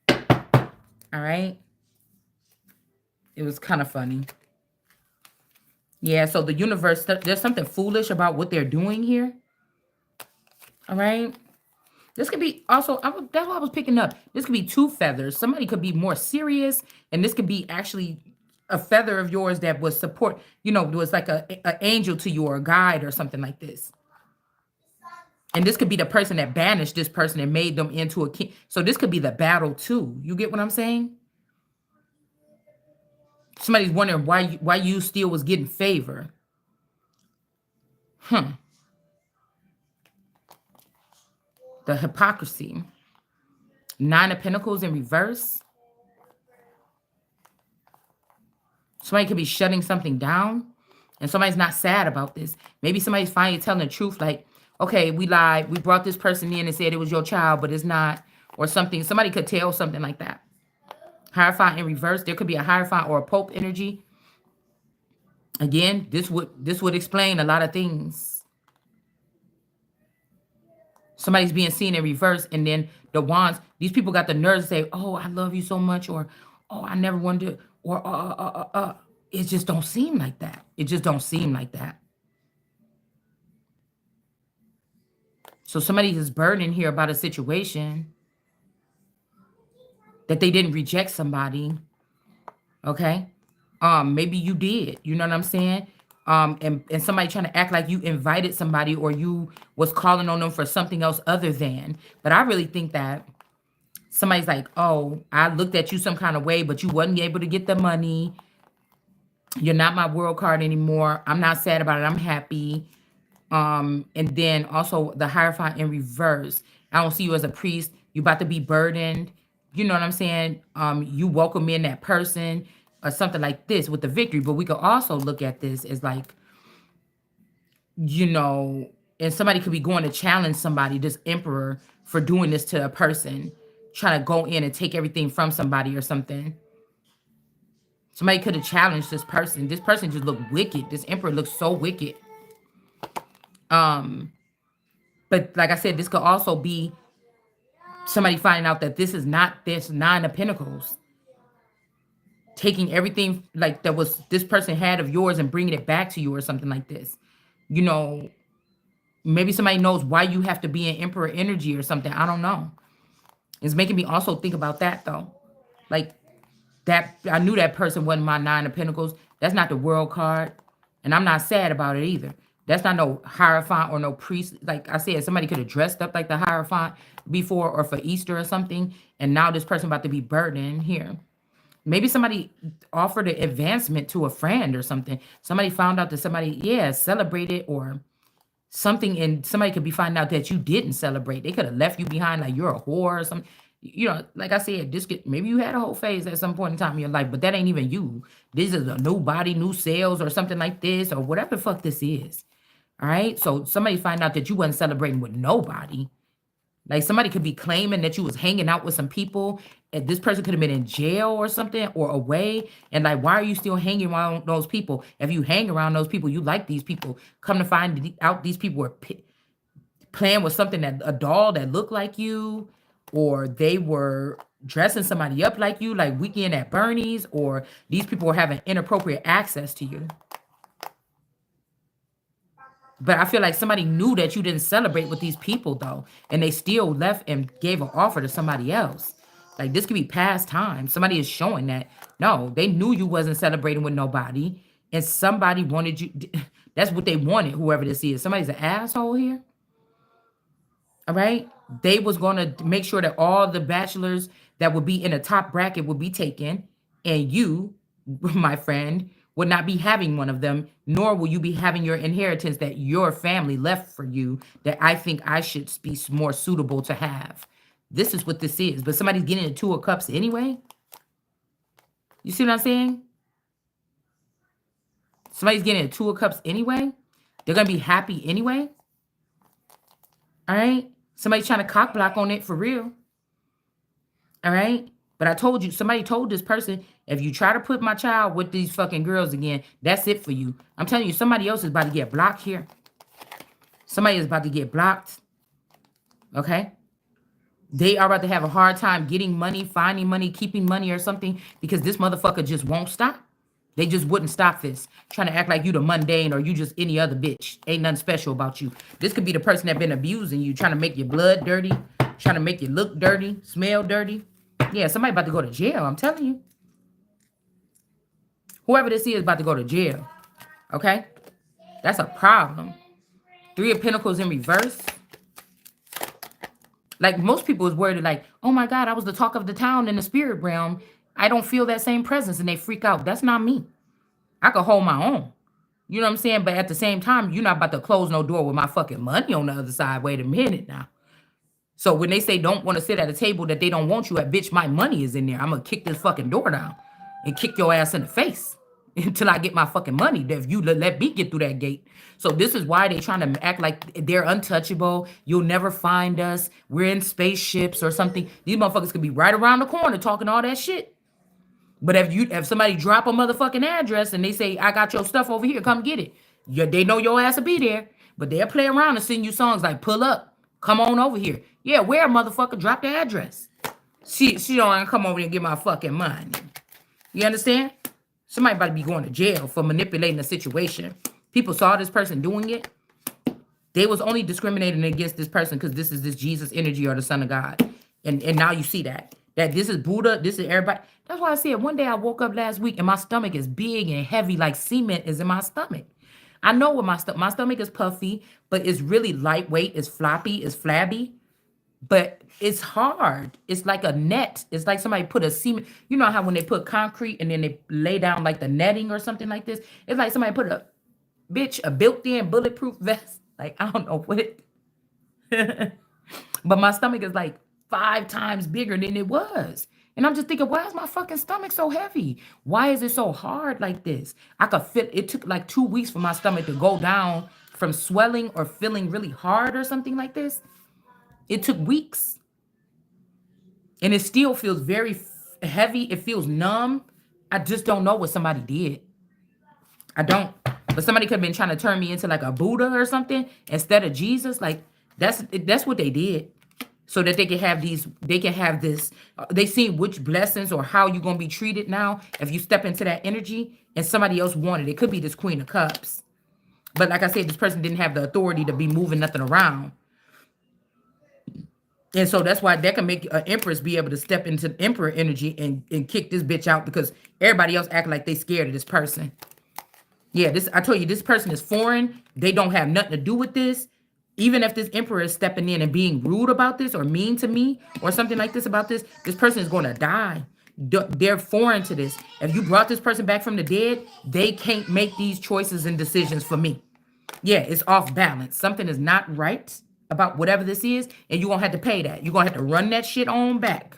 All right. It was kind of funny. Yeah, so the universe, there's something foolish about what they're doing here. All right. This could be also, that's what I was picking up. This could be two feathers. Somebody could be more serious, and this could be actually a feather of yours that was support, was like a angel to you or a guide or something like this. And this could be the person that banished this person and made them into a king. So this could be the battle too. You get what I'm saying? Somebody's wondering why you still was getting favor. The hypocrisy. 9 of Pentacles in reverse. Somebody could be shutting something down, and somebody's not sad about this. Maybe somebody's finally telling the truth, like, okay, we lied. We brought this person in and said it was your child, but it's not, or something. Somebody could tell something like that. Hierophant in reverse. There could be a Hierophant or a Pope energy. Again, this would explain a lot of things. Somebody's being seen in reverse, and then the wands, these people got the nerves to say, "Oh, I love you so much," or, "Oh, I never wanted to," or it just don't seem like that. It just don't seem like that. So somebody is burdened here about a situation that they didn't reject somebody. Okay. Maybe you did, you know what I'm saying? And somebody trying to act like you invited somebody or you was calling on them for something else other than. But I really think that somebody's like, "Oh, I looked at you some kind of way, but you wasn't able to get the money. You're not my world card anymore. I'm not sad about it. I'm happy." And then also the Hierophant in reverse. I don't see you as a priest. You about to be burdened. You know what I'm saying? You welcome in that person or something like this with the victory. But we could also look at this as like, and somebody could be going to challenge somebody, this emperor, for doing this to a person, trying to go in and take everything from somebody or something. Somebody could have challenged this person. This person just looked wicked. This emperor looks so wicked. But like I said, this could also be somebody finding out that this is not this 9 of Pentacles. taking everything like that was this person had of yours and bringing it back to you or something like this. You know, maybe somebody knows why you have to be in emperor energy or something. I don't know. It's making me also think about that though. Like that, I knew that person wasn't my nine of pentacles. That's not the world card. And I'm not sad about it either. That's not no Hierophant or no priest. Like I said, somebody could have dressed up like the Hierophant before or for Easter or something. And now this person about to be burdened here. Maybe somebody offered an advancement to a friend or something. Somebody found out that somebody, yeah, celebrated or something, and somebody could be finding out that you didn't celebrate. They could have left you behind like you're a whore or something. You know, like I said, this could, maybe you had a whole phase at some point in time in your life, but that ain't even you. This is a new body, new cells, or something like this, or whatever the fuck this is. All right. So somebody find out that you wasn't celebrating with nobody. Like somebody could be claiming that you was hanging out with some people, and this person could have been in jail or something or away. And like, why are you still hanging around those people? If you hang around those people, you like these people. Come to find out, these people were playing with something that a doll that looked like you, or they were dressing somebody up like you, like Weekend at Bernie's, or these people were having inappropriate access to you. But I feel like somebody knew that you didn't celebrate with these people though, and they still left and gave an offer to somebody else. Like this could be past time. Somebody is showing that no, they knew you wasn't celebrating with nobody, and somebody wanted you. That's what they wanted. Whoever this is, somebody's an asshole here. All right, they was gonna make sure that all the bachelors that would be in the top bracket would be taken, and you, my friend, would not be having one of them, nor will you be having your inheritance that your family left for you that I think I should be more suitable to have. This is what this is. But somebody's getting a Two of Cups anyway. You see what I'm saying? Somebody's getting a Two of Cups anyway. They're going to be happy anyway. All right? Somebody's trying to cock block on it for real. All right? But I told you, somebody told this person, if you try to put my child with these fucking girls again, that's it for you. I'm telling you, somebody else is about to get blocked here. Somebody is about to get blocked. Okay? They are about to have a hard time getting money, finding money, keeping money or something because this motherfucker just won't stop. They just wouldn't stop this. Trying to act like you the mundane or you just any other bitch. Ain't nothing special about you. This could be the person that been abusing you, trying to make your blood dirty, trying to make you look dirty, smell dirty. Yeah, somebody about to go to jail, I'm telling you. Whoever this is about to go to jail. Okay? That's a problem. Three of Pentacles in reverse. Like most people is worried like, oh my God, I was the talk of the town in the spirit realm. I don't feel that same presence and they freak out. That's not me. I can hold my own. You know what I'm saying? But at the same time, you're not about to close no door with my fucking money on the other side. Wait a minute now. So when they say don't want to sit at a table that they don't want you at, bitch, my money is in there. I'm going to kick this fucking door down and kick your ass in the face until I get my fucking money. If you let me get through that gate. So this is why they trying to act like they're untouchable. You'll never find us. We're in spaceships or something. These motherfuckers could be right around the corner talking all that shit. But if somebody drop a motherfucking address and they say, I got your stuff over here, come get it. They know your ass will be there. But they'll play around and sing you songs like, pull up, come on over here. Yeah, where motherfucker, drop the address. She don't want to come over and get my fucking money. You understand? Somebody about to be going to jail for manipulating the situation. People saw this person doing it. They was only discriminating against this person because this is this Jesus energy or the Son of God. And now you see that this is Buddha, this is everybody. That's why I said one day I woke up last week and my stomach is big and heavy like cement is in my stomach. I know what my stomach is puffy, but it's really lightweight, it's floppy, it's flabby. But it's hard. It's like a net. It's like somebody put a cement. You know how when they put concrete and then they lay down like the netting or something like this? It's like somebody put a built-in bulletproof vest. Like, I don't know what it. But my stomach is like 5 times bigger than it was. And I'm just thinking, why is my fucking stomach so heavy? Why is it so hard like this? I could feel it took like 2 weeks for my stomach to go down from swelling or feeling really hard or something like this. It took weeks. And it still feels very heavy. It feels numb. I just don't know what somebody did. I don't. But somebody could have been trying to turn me into like a Buddha or something instead of Jesus. Like, that's what they did. so that they can have this, they see which blessings or how you're going to be treated now if you step into that energy and somebody else wanted it. Could be this Queen of Cups, but like I said, this person didn't have the authority to be moving nothing around. And so that's why that can make an empress be able to step into the emperor energy and kick this bitch out because everybody else act like they scared of this person. Yeah, this I told you, this person is foreign. They don't have nothing to do with this. Even if this emperor is stepping in and being rude about this or mean to me or something like this about this person is going to die. They're foreign to this. If you brought this person back from the dead, they can't make these choices and decisions for me. Yeah, it's off balance. Something is not right about whatever this is, and you're gonna have to pay that. You're gonna have to run that shit on back.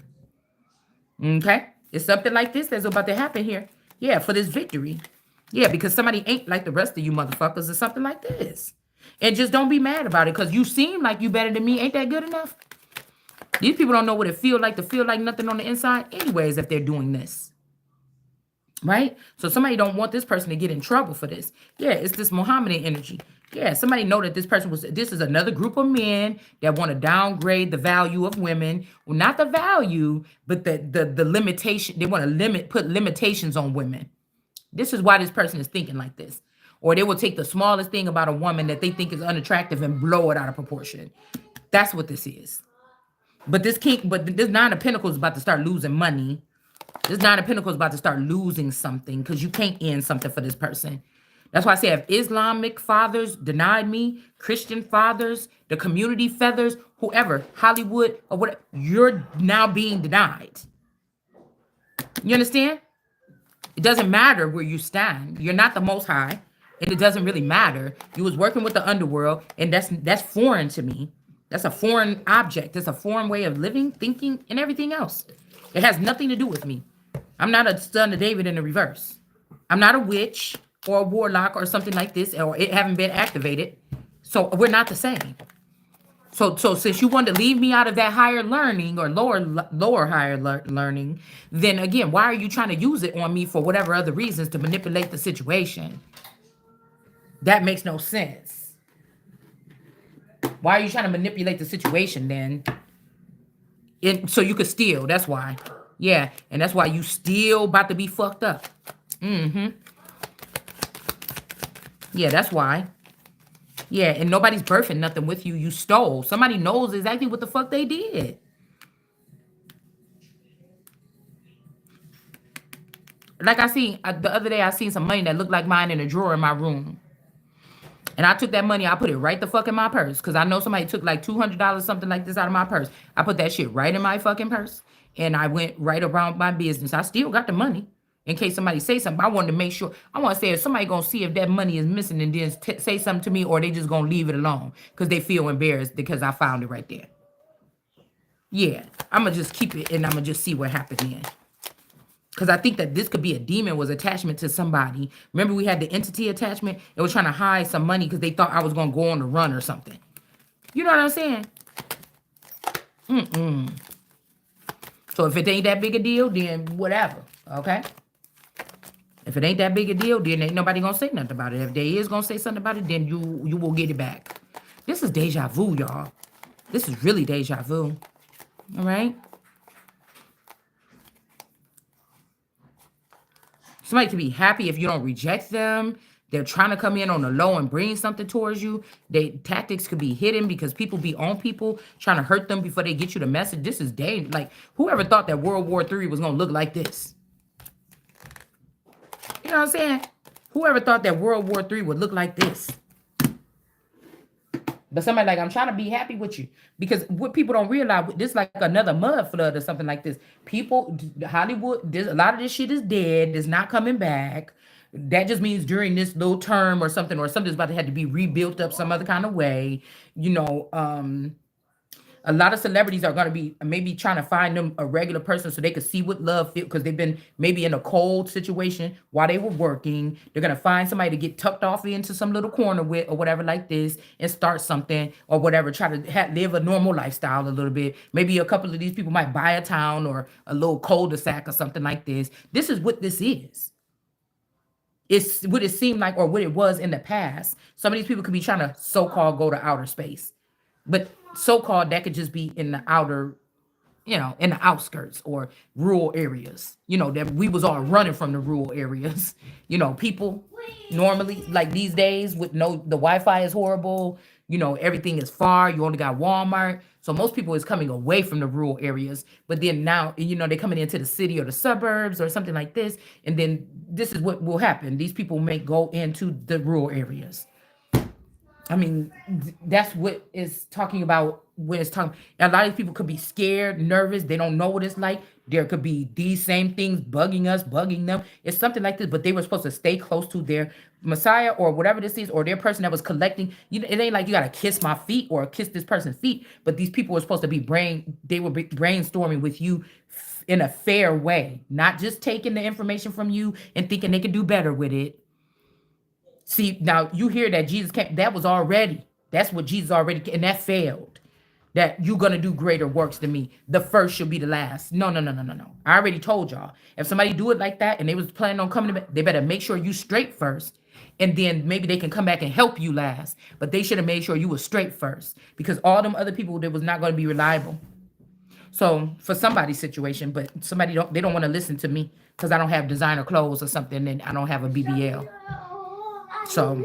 Okay? It's something like this that's about to happen here. Yeah, for this victory. Yeah, because somebody ain't like the rest of you motherfuckers or something like this. And just don't be mad about it because you seem like you better than me. Ain't that good enough? These people don't know what it feel like to feel like nothing on the inside anyways if they're doing this. Right? So somebody don't want this person to get in trouble for this. Yeah, it's this Mohammedan energy. Yeah, somebody know that this is another group of men that want to downgrade the value of women. Well, not the value, but the limitation. They want to put limitations on women. This is why this person is thinking like this. Or they will take the smallest thing about a woman that they think is unattractive and blow it out of proportion. That's what this is. But this Nine of Pentacles is about to start losing money. This Nine of Pentacles is about to start losing something because you can't end something for this person. That's why I say if Islamic fathers denied me, Christian fathers, the community feathers, whoever, Hollywood or whatever, you're now being denied. You understand? It doesn't matter where you stand. You're not the Most High, and it doesn't really matter. You was working with the underworld, and that's foreign to me. That's a foreign object. It's a foreign way of living, thinking, and everything else. It has nothing to do with me. I'm not a son of David in the reverse. I'm not a witch or a warlock or something like this, or it haven't been activated. So we're not the same. So since you wanted to leave me out of that higher learning or lower higher learning, then again, why are you trying to use it on me for whatever other reasons to manipulate the situation? That makes no sense. Why are you trying to manipulate the situation then? So you could steal. That's why. Yeah, and that's why you still about to be fucked up. Yeah, that's why. Yeah, and nobody's birthing nothing with you. You stole. Somebody knows exactly what the fuck they did. Like the other day, I seen some money that looked like mine in a drawer in my room. And I took that money, I put it right the fuck in my purse. Because I know somebody took like $200, something like this out of my purse. I put that shit right in my fucking purse. And I went right around my business. I still got the money. In case somebody say something, I wanted to make sure. I want to say if somebody going to see if that money is missing and then say something to me, or they just going to leave it alone because they feel embarrassed because I found it right there. Yeah, I'm going to just keep it and I'm going to just see what happened then. Because I think that this could be a demon was attachment to somebody. Remember we had the entity attachment? It was trying to hide some money because they thought I was going to go on the run or something. You know what I'm saying? So if it ain't that big a deal, then whatever. Okay? If it ain't that big a deal, then ain't nobody gonna say nothing about it. If they is gonna say something about it, then you will get it back. This is deja vu, y'all. This is really deja vu. All right? Somebody can be happy if you don't reject them. They're trying to come in on the low and bring something towards you. Tactics could be hidden because people be on people trying to hurt them before they get you the message. This is dangerous. Like, whoever thought that World War III was gonna look like this? You know what I'm saying? Whoever thought that World War III would look like this? But somebody like, I'm trying to be happy with you. Because what people don't realize, this is like another mud flood or something like this. People, Hollywood, a lot of this shit is dead. It's not coming back. That just means during this little term or something's about to have to be rebuilt up some other kind of way. You know, a lot of celebrities are going to be maybe trying to find them a regular person so they could see what love feels because they've been maybe in a cold situation while they were working. They're going to find somebody to get tucked off into some little corner with or whatever like this and start something or whatever. Try to live a normal lifestyle a little bit. Maybe a couple of these people might buy a town or a little cul-de-sac or something like this. This is what this is. It's what it seemed like or what it was in the past. Some of these people could be trying to so-called go to outer space. But so-called that could just be in the outer, in the outskirts or rural areas. That we was all running from the rural areas. People normally like these days with the Wi-Fi is horrible. Everything is far. You only got Walmart. So most people is coming away from the rural areas. But then now, they're coming into the city or the suburbs or something like this. And then this is what will happen. These people may go into the rural areas. I mean, that's what it's talking about when it's talking. A lot of people could be scared, nervous. They don't know what it's like. There could be these same things bugging us, bugging them. It's something like this, but they were supposed to stay close to their Messiah or whatever this is, or their person that was collecting. It ain't like you got to kiss my feet or kiss this person's feet, but these people were supposed to be they were brainstorming with you in a fair way, not just taking the information from you and thinking they could do better with it. See, now you hear that Jesus came, that's what Jesus already, and that failed. That you're going to do greater works than me. The first should be the last. No, no, no, no, no, no. I already told y'all. If somebody do it like that and they was planning on coming to me, they better make sure you straight first. And then maybe they can come back and help you last. But they should have made sure you was straight first. Because all them other people, that was not going to be reliable. So for somebody's situation, but they don't want to listen to me because I don't have designer clothes or something and I don't have a BBL. So,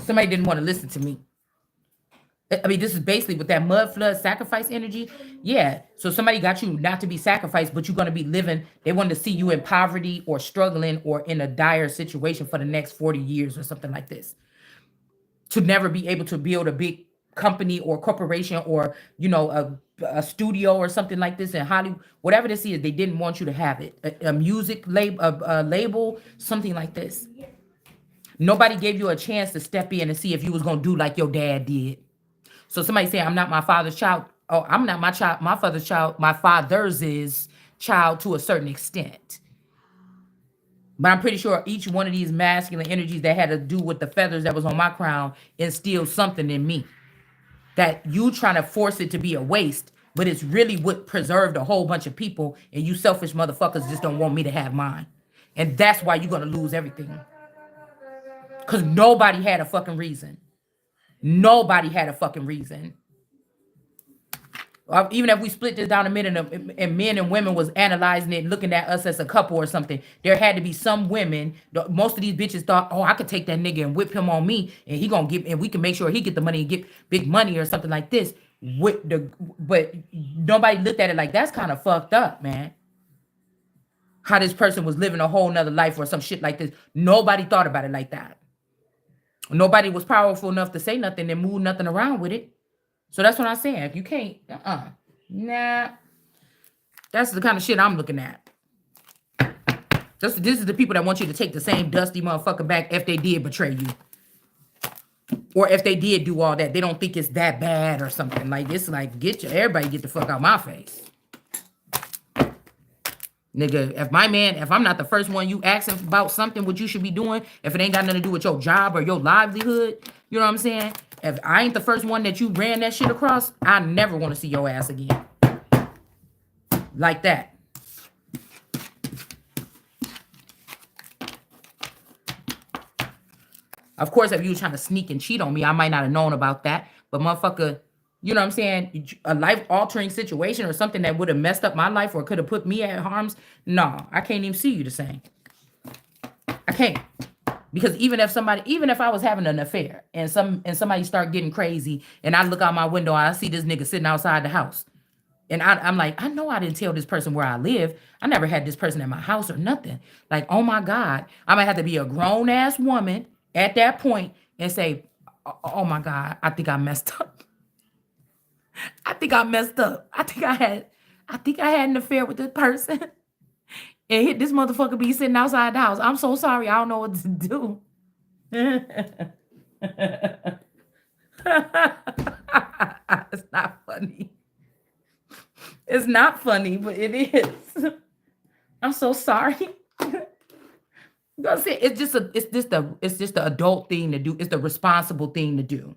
somebody didn't want to listen to me. I mean, this is basically with that mud flood sacrifice energy. Yeah. So somebody got you not to be sacrificed, but you're going to be living. They wanted to see you in poverty or struggling or in a dire situation for the next 40 years or something like this. To never be able to build a big company or corporation or, a studio or something like this in Hollywood, whatever this is, they didn't want you to have it. A music label, something like this. Nobody gave you a chance to step in and see if you was going to do like your dad did. So somebody saying, I'm not my father's child. Oh, I'm not my child, my father's child. My father's is child to a certain extent. But I'm pretty sure each one of these masculine energies that had to do with the feathers that was on my crown instilled something in me. That you trying to force it to be a waste, but it's really what preserved a whole bunch of people, and you selfish motherfuckers just don't want me to have mine. And that's why you're going to lose everything. Because nobody had a fucking reason. Nobody had a fucking reason. Even if we split this down a minute and men and women was analyzing it, looking at us as a couple or something, there had to be some women. Most of these bitches thought, oh, I could take that nigga and whip him on me, and he gonna and we can make sure he get the money and get big money or something like this. But nobody looked at it like that's kind of fucked up, man. How this person was living a whole nother life or some shit like this. Nobody thought about it like that. Nobody was powerful enough to say nothing and move nothing around with it. So that's what I'm saying. If you can't, nah. That's the kind of shit I'm looking at. This is the people that want you to take the same dusty motherfucker back if they did betray you. Or if they did do all that. They don't think it's that bad or something. Like, it's like, everybody get the fuck out my face. Nigga, if I'm not the first one you asking about something, what you should be doing, if it ain't got nothing to do with your job or your livelihood, you know what I'm saying? If I ain't the first one that you ran that shit across, I never want to see your ass again. Like that. Of course, if you was trying to sneak and cheat on me, I might not have known about that. But motherfucker, you know what I'm saying? A life-altering situation or something that would have messed up my life or could have put me at harm's. No, I can't even see you the same. I can't. Because even if I was having an affair and somebody start getting crazy and I look out my window and I see this nigga sitting outside the house. And I'm like, I know I didn't tell this person where I live. I never had this person at my house or nothing. Like, oh my God. I might have to be a grown-ass woman at that point and say, oh my God, I think I messed up. I think I messed up. I think I had an affair with this person. And hit this motherfucker be sitting outside the house. I'm so sorry. I don't know what to do. It's not funny. It's not funny, but it is. I'm so sorry. It's just the adult thing to do. It's the responsible thing to do.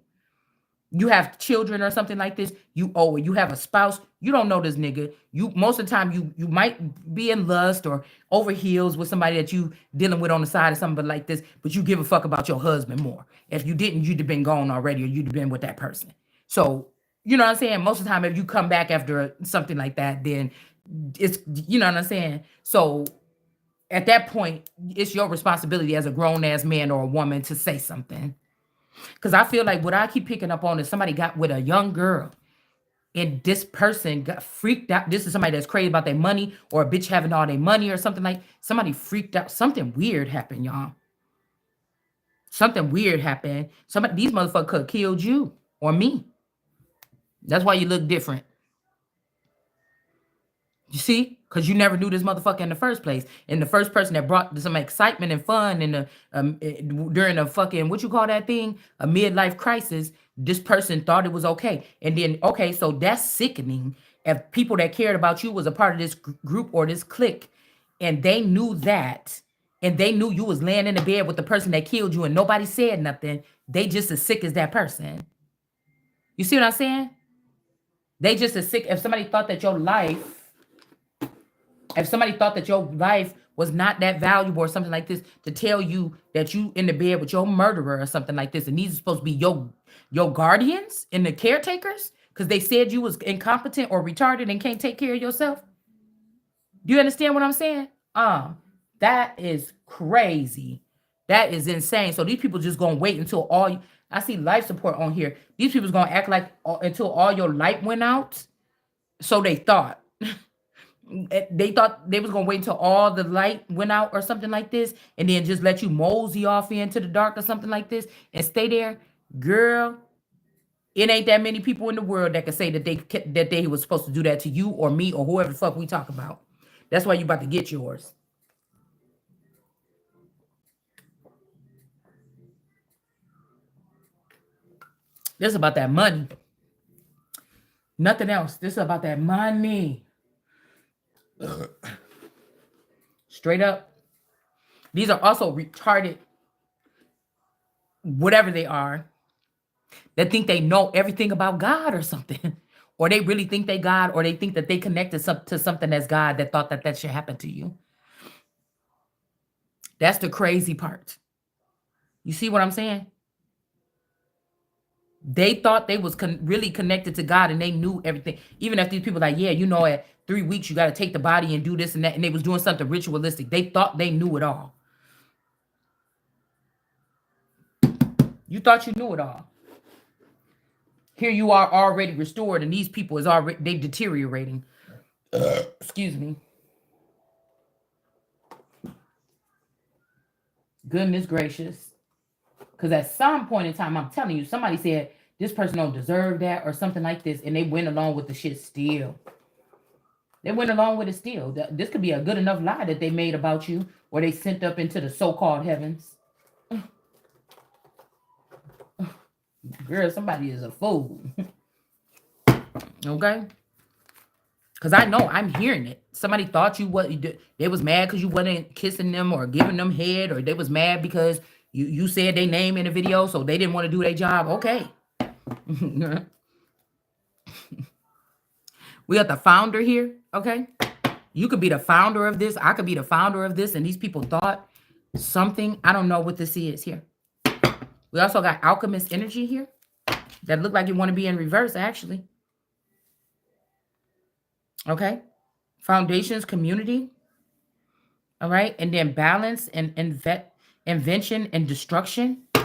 You have children or something like this, you owe it. You have a spouse, you don't know this nigga. You most of the time you might be in lust or over heels with somebody that you dealing with on the side or something like this, but you give a fuck about your husband more. If you didn't, you'd have been gone already, or you'd have been with that person. So you know what I'm saying? Most of the time, if you come back after something like that, then it's, you know what I'm saying? So at that point, it's your responsibility as a grown ass man or a woman to say something. Because I feel like what I keep picking up on is somebody got with a young girl and this person got freaked out. This is somebody that's crazy about their money, or a bitch having all their money or something, like somebody freaked out. Something weird happened, y'all. Something weird happened. Somebody, these motherfuckers could have killed you or me. That's why you look different. You see? Because you never knew this motherfucker in the first place. And the first person that brought some excitement and fun in the during a fucking, what you call that thing? A midlife crisis, this person thought it was okay. And then, okay, so that's sickening. If people that cared about you was a part of this group or this clique, and they knew that, and they knew you was laying in the bed with the person that killed you and nobody said nothing, they just as sick as that person. You see what I'm saying? They just as sick. If somebody thought that your life, if somebody thought that your life was not that valuable or something like this, to tell you that you in the bed with your murderer or something like this, and these are supposed to be your guardians and the caretakers because they said you was incompetent or retarded and can't take care of yourself. Do you understand what I'm saying? That is crazy. That is insane. So these people just gonna wait until all I see life support on here. These people's gonna act like until all your light went out. So they thought. They thought they was gonna wait until all the light went out or something like this, and then just let you mosey off into the dark or something like this and stay there. Girl, it ain't that many people in the world that can say that they was supposed to do that to you or me or whoever the fuck we talk about. That's why you about to get yours. This is about that money. Nothing else. This is about that money. Straight up. These are also retarded, whatever they are, that think they know everything about God or something. Or they really think they God, or they think that they connected to something that's God that thought that that should happen to you. That's the crazy part. You see what I'm saying? They thought they was really connected to God and they knew everything. Even if these people like, yeah, you know, at 3 weeks, you got to take the body and do this and that. And they was doing something ritualistic. They thought they knew it all. You thought you knew it all. Here you are already restored, and these people is already, they deteriorating. Excuse me. Goodness gracious. Because at some point in time, I'm telling you, somebody said, this person don't deserve that or something like this, and they went along with the shit still. They went along with it still. This could be a good enough lie that they made about you, or they sent up into the so-called heavens. Girl, somebody is a fool. Okay? Because I know, I'm hearing it. Somebody thought they was mad because you wasn't kissing them or giving them head, or they was mad because you said their name in the video, so they didn't want to do their job. Okay. We got the founder here, okay? You could be the founder of this. I could be the founder of this, and these people thought something. I don't know what this is here. We also got alchemist energy here that look like you want to be in reverse, actually. Okay. Foundations, community. All right. And then balance and invention and destruction. All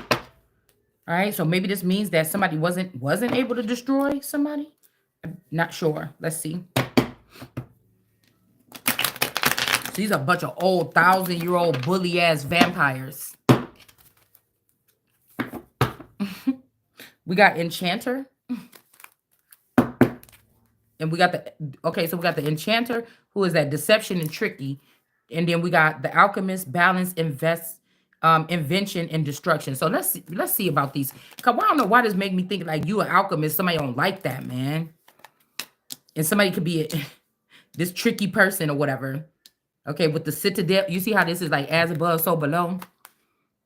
right. So maybe this means that somebody wasn't able to destroy somebody. I'm not sure. Let's see. So these are a bunch of old 1,000-year-old bully ass vampires. We got enchanter. And we got so we got the enchanter, who is that deception and tricky. And then we got the alchemist, balance, invention, and destruction. So let's see about these. Cause I don't know why this make me think like you an alchemist. Somebody don't like that, man. And somebody could be this tricky person or whatever. Okay, with the citadel. You see how this is like as above, so below?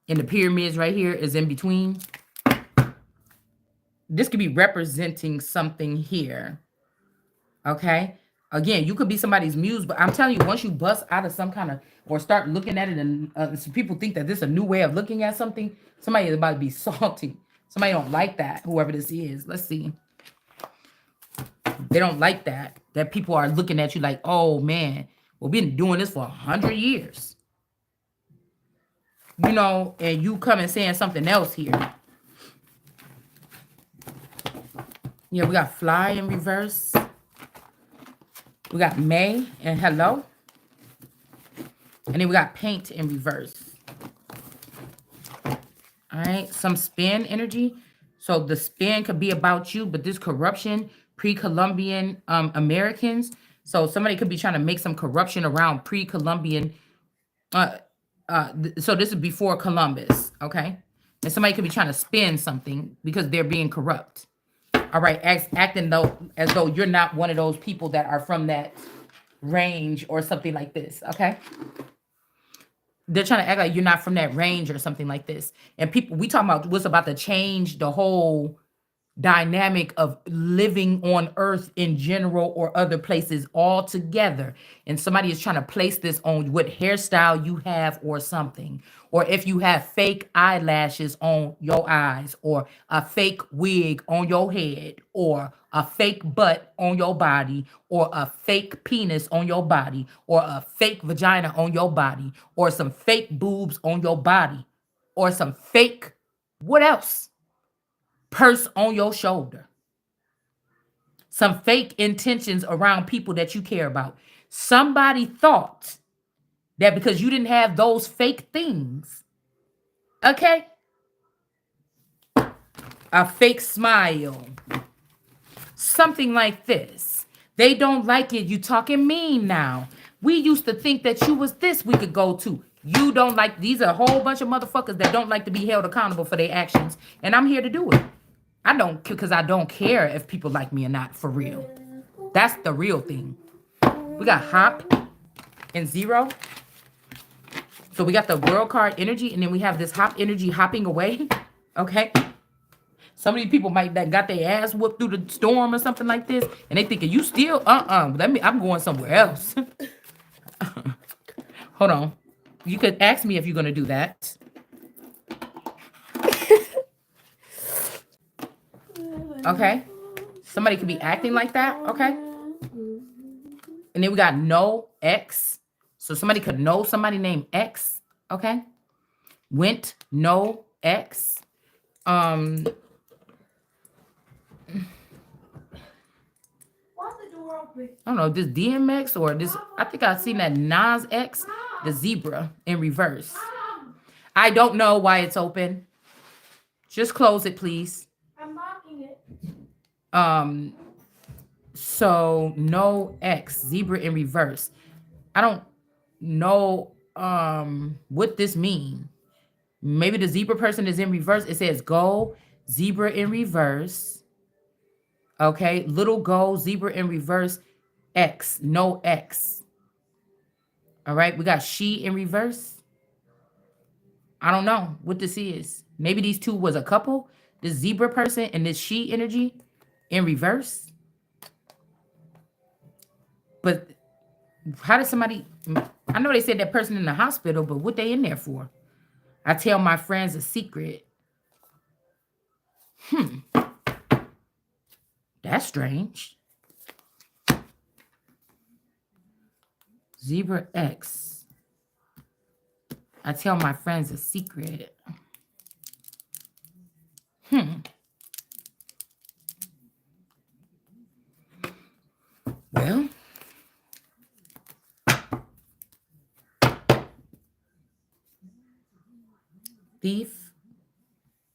And the pyramids right here is in between. this could be representing something here. Okay. Again, you could be somebody's muse, but I'm telling you, once you bust out of some kind of or start looking at it, and some people think that this is a new way of looking at something, somebody is about to be salty. Somebody don't like that. Whoever this is, let's see. They don't like that. That people are looking at you like, oh man, well, we've been doing this for 100 years. You know, and you come and saying something else here. Yeah, we got fly in reverse. We got May and hello. And then we got paint in reverse. All right, some spin energy. So the spin could be about you, but this corruption, pre-Columbian Americans. So somebody could be trying to make some corruption around pre-Columbian. So this is before Columbus, okay? And somebody could be trying to spin something because they're being corrupt. All right, acting as though you're not one of those people that are from that range or something like this, okay? They're trying to act like you're not from that range or something like this. And people, we talking about what's about to change the whole dynamic of living on earth in general or other places all together, and somebody is trying to place this on what hairstyle you have or something, or if you have fake eyelashes on your eyes, or a fake wig on your head, or a fake butt on your body, or a fake penis on your body, or a fake vagina on your body, or some fake boobs on your body, or some fake what else purse on your shoulder, some fake intentions around people that you care about. Somebody thought that because you didn't have those fake things, okay, a fake smile, something like this, they don't like it. You talking mean now. We used to think that you was this we could go to. You don't like, these are a whole bunch of motherfuckers that don't like to be held accountable for their actions, and I'm here to do it. I don't, because I don't care if people like me or not, for real. That's the real thing. We got hop and zero. So we got the world card energy, and then we have this hop energy hopping away. Okay. Some of these people might that got their ass whooped through the storm or something like this, and they thinking you still I'm going somewhere else. Hold on. You could ask me if you're gonna do that. Okay. Somebody could be acting like that. Okay. And then we got no X. So somebody could know somebody named X. Okay. Went no X. Why's the door open? I don't know, this DMX or this, I think I've seen that Nas X, the zebra in reverse. I don't know why it's open. Just close it, please. I'm locking it. So no X, zebra in reverse. I don't know what this mean. Maybe the zebra person is in reverse. It says go, zebra in reverse. Okay, little go, zebra in reverse, X, no X. All right, we got she in reverse. I don't know what this is. Maybe these two was a couple. This zebra person and this she energy in reverse. But how did somebody, I know they said that person in the hospital, but what they in there for? I tell my friends a secret. That's strange. Zebra X. I tell my friends a secret. Well, thief,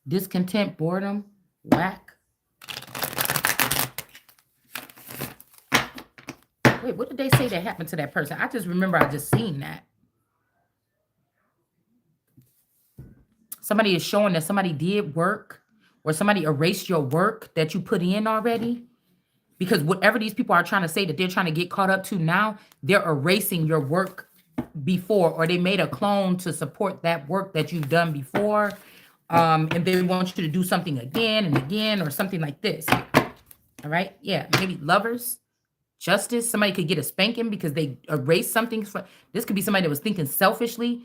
discontent, boredom, whack. Wait, what did they say that happened to that person? I just remember I just seen that. Somebody is showing that somebody did work or somebody erased your work that you put in already. Because whatever these people are trying to say that they're trying to get caught up to now, they're erasing your work before, or they made a clone to support that work that you've done before. And they want you to do something again and again or something like this. All right. Yeah. Maybe lovers, justice. Somebody could get a spanking because they erased something. This could be somebody that was thinking selfishly.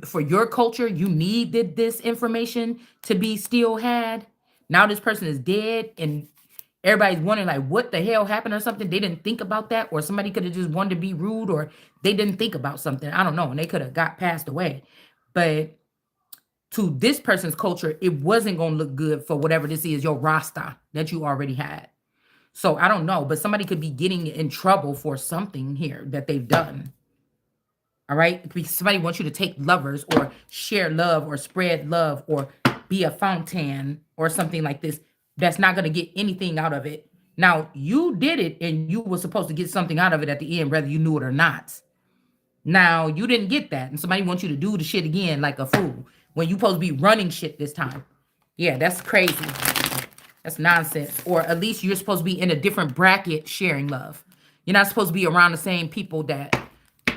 For your culture, you needed this information to be still had. Now this person is dead and everybody's wondering like what the hell happened or something. They didn't think about that, or somebody could have just wanted to be rude, or they didn't think about something. I don't know. And they could have got passed away. But to this person's culture, it wasn't going to look good for whatever this is, your Rasta that you already had. So I don't know, but somebody could be getting in trouble for something here that they've done. All right. Somebody wants you to take lovers or share love or spread love or be a fountain or something like this. That's not going to get anything out of it. Now, you did it and you were supposed to get something out of it at the end, whether you knew it or not. Now, you didn't get that. And somebody wants you to do the shit again like a fool when you supposed to be running shit this time. Yeah, that's crazy. That's nonsense. Or at least you're supposed to be in a different bracket sharing love. You're not supposed to be around the same people that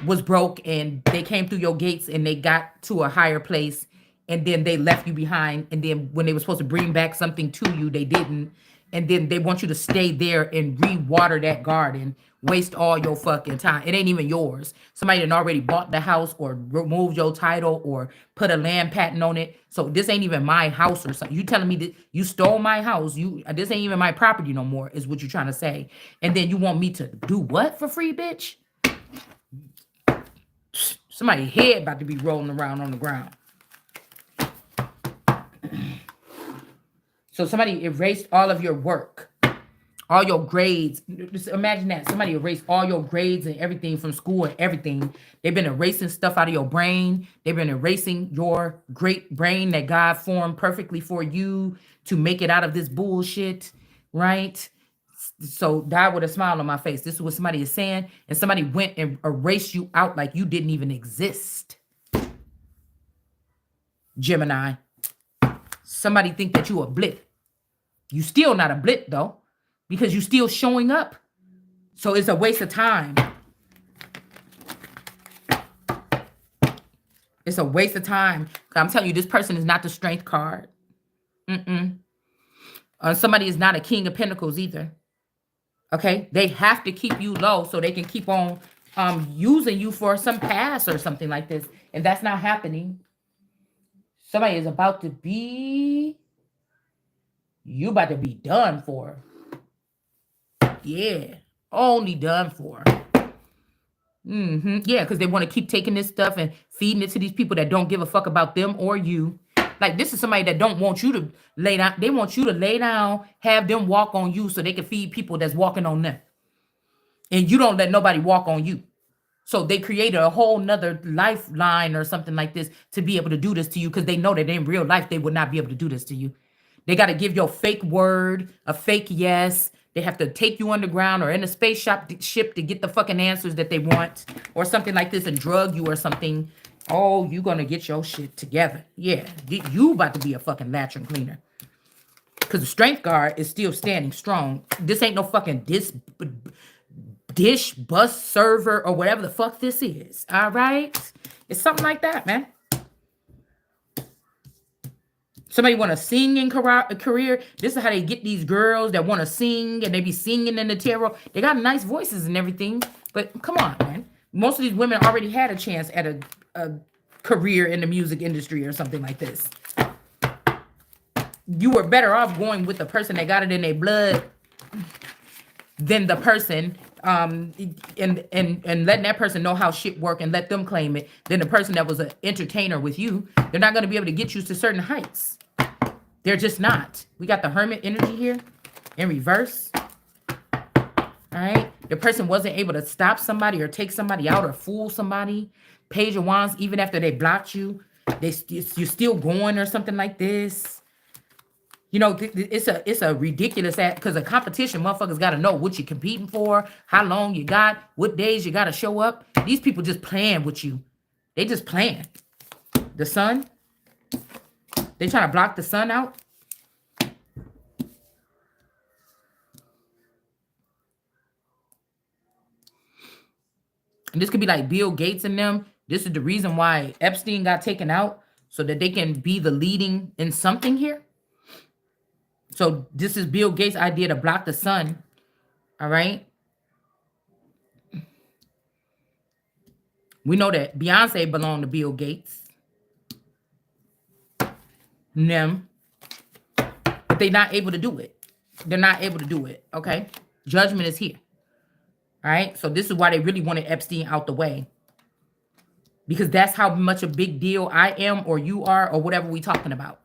was broke and they came through your gates and they got to a higher place and then they left you behind. And then when they were supposed to bring back something to you, they didn't. And then they want you to stay there and re-water that garden, waste all your fucking time. It ain't even yours. Somebody had already bought the house or removed your title or put a land patent on it. So this ain't even my house or something. You telling me that you stole my house. This ain't even my property no more is what you're trying to say. And then you want me to do what for free, bitch? Somebody's head about to be rolling around on the ground. So somebody erased all of your work, all your grades. Just imagine that. Somebody erased all your grades and everything from school and everything. They've been erasing stuff out of your brain. They've been erasing your great brain that God formed perfectly for you to make it out of this bullshit, right? So die with a smile on my face. This is what somebody is saying. And somebody went and erased you out like you didn't even exist. Gemini. Somebody think that you a blip. You still not a blip though, because you still showing up. So it's a waste of time. It's a waste of time. I'm telling you, this person is not the strength card. Somebody is not a king of pentacles either. Okay, they have to keep you low so they can keep on using you for some pass or something like this. And that's not happening. Somebody is about to be... You about to be done for. Yeah, only done for. Yeah, because they want to keep taking this stuff and feeding it to these people that don't give a fuck about them or you. Like, this is somebody that don't want you to lay down. They want you to lay down, have them walk on you so they can feed people that's walking on them. And you don't let nobody walk on you. So they created a whole nother lifeline or something like this to be able to do this to you because they know that in real life they would not be able to do this to you. They got to give you a fake word, a fake yes. They have to take you underground or in a space ship to get the fucking answers that they want or something like this and drug you or something. Oh, you going to get your shit together. Yeah, you about to be a fucking latrine cleaner. Because the strength guard is still standing strong. This ain't no fucking dish, bus server, or whatever the fuck this is. All right? It's something like that, man. Somebody want to sing in career. This is how they get these girls that want to sing and they be singing in the tarot. They got nice voices and everything. But come on, man. Most of these women already had a chance at a career in the music industry or something like this. You were better off going with the person that got it in their blood than the person and letting that person know how shit work and let them claim it than the person that was an entertainer with you. They're not going to be able to get you to certain heights. They're just not. We got the hermit energy here in reverse. All right. The person wasn't able to stop somebody or take somebody out or fool somebody. Page of Wands, even after they blocked you, you're still going or something like this. You know, it's a ridiculous act because a competition, motherfuckers got to know what you're competing for, how long you got, what days you got to show up. These people just playing with you. They just playing. The sun. They trying to block the sun out. And this could be like Bill Gates and them. This is the reason why Epstein got taken out. so that they can be the leading in something here. So this is Bill Gates' idea to block the sun. All right. We know that Beyonce belonged to Bill Gates. Them. But they're not able to do it. They're not able to do it. Okay. Judgment is here. All right. So this is why they really wanted Epstein out the way. Because that's how much a big deal I am or you are or whatever we talking about.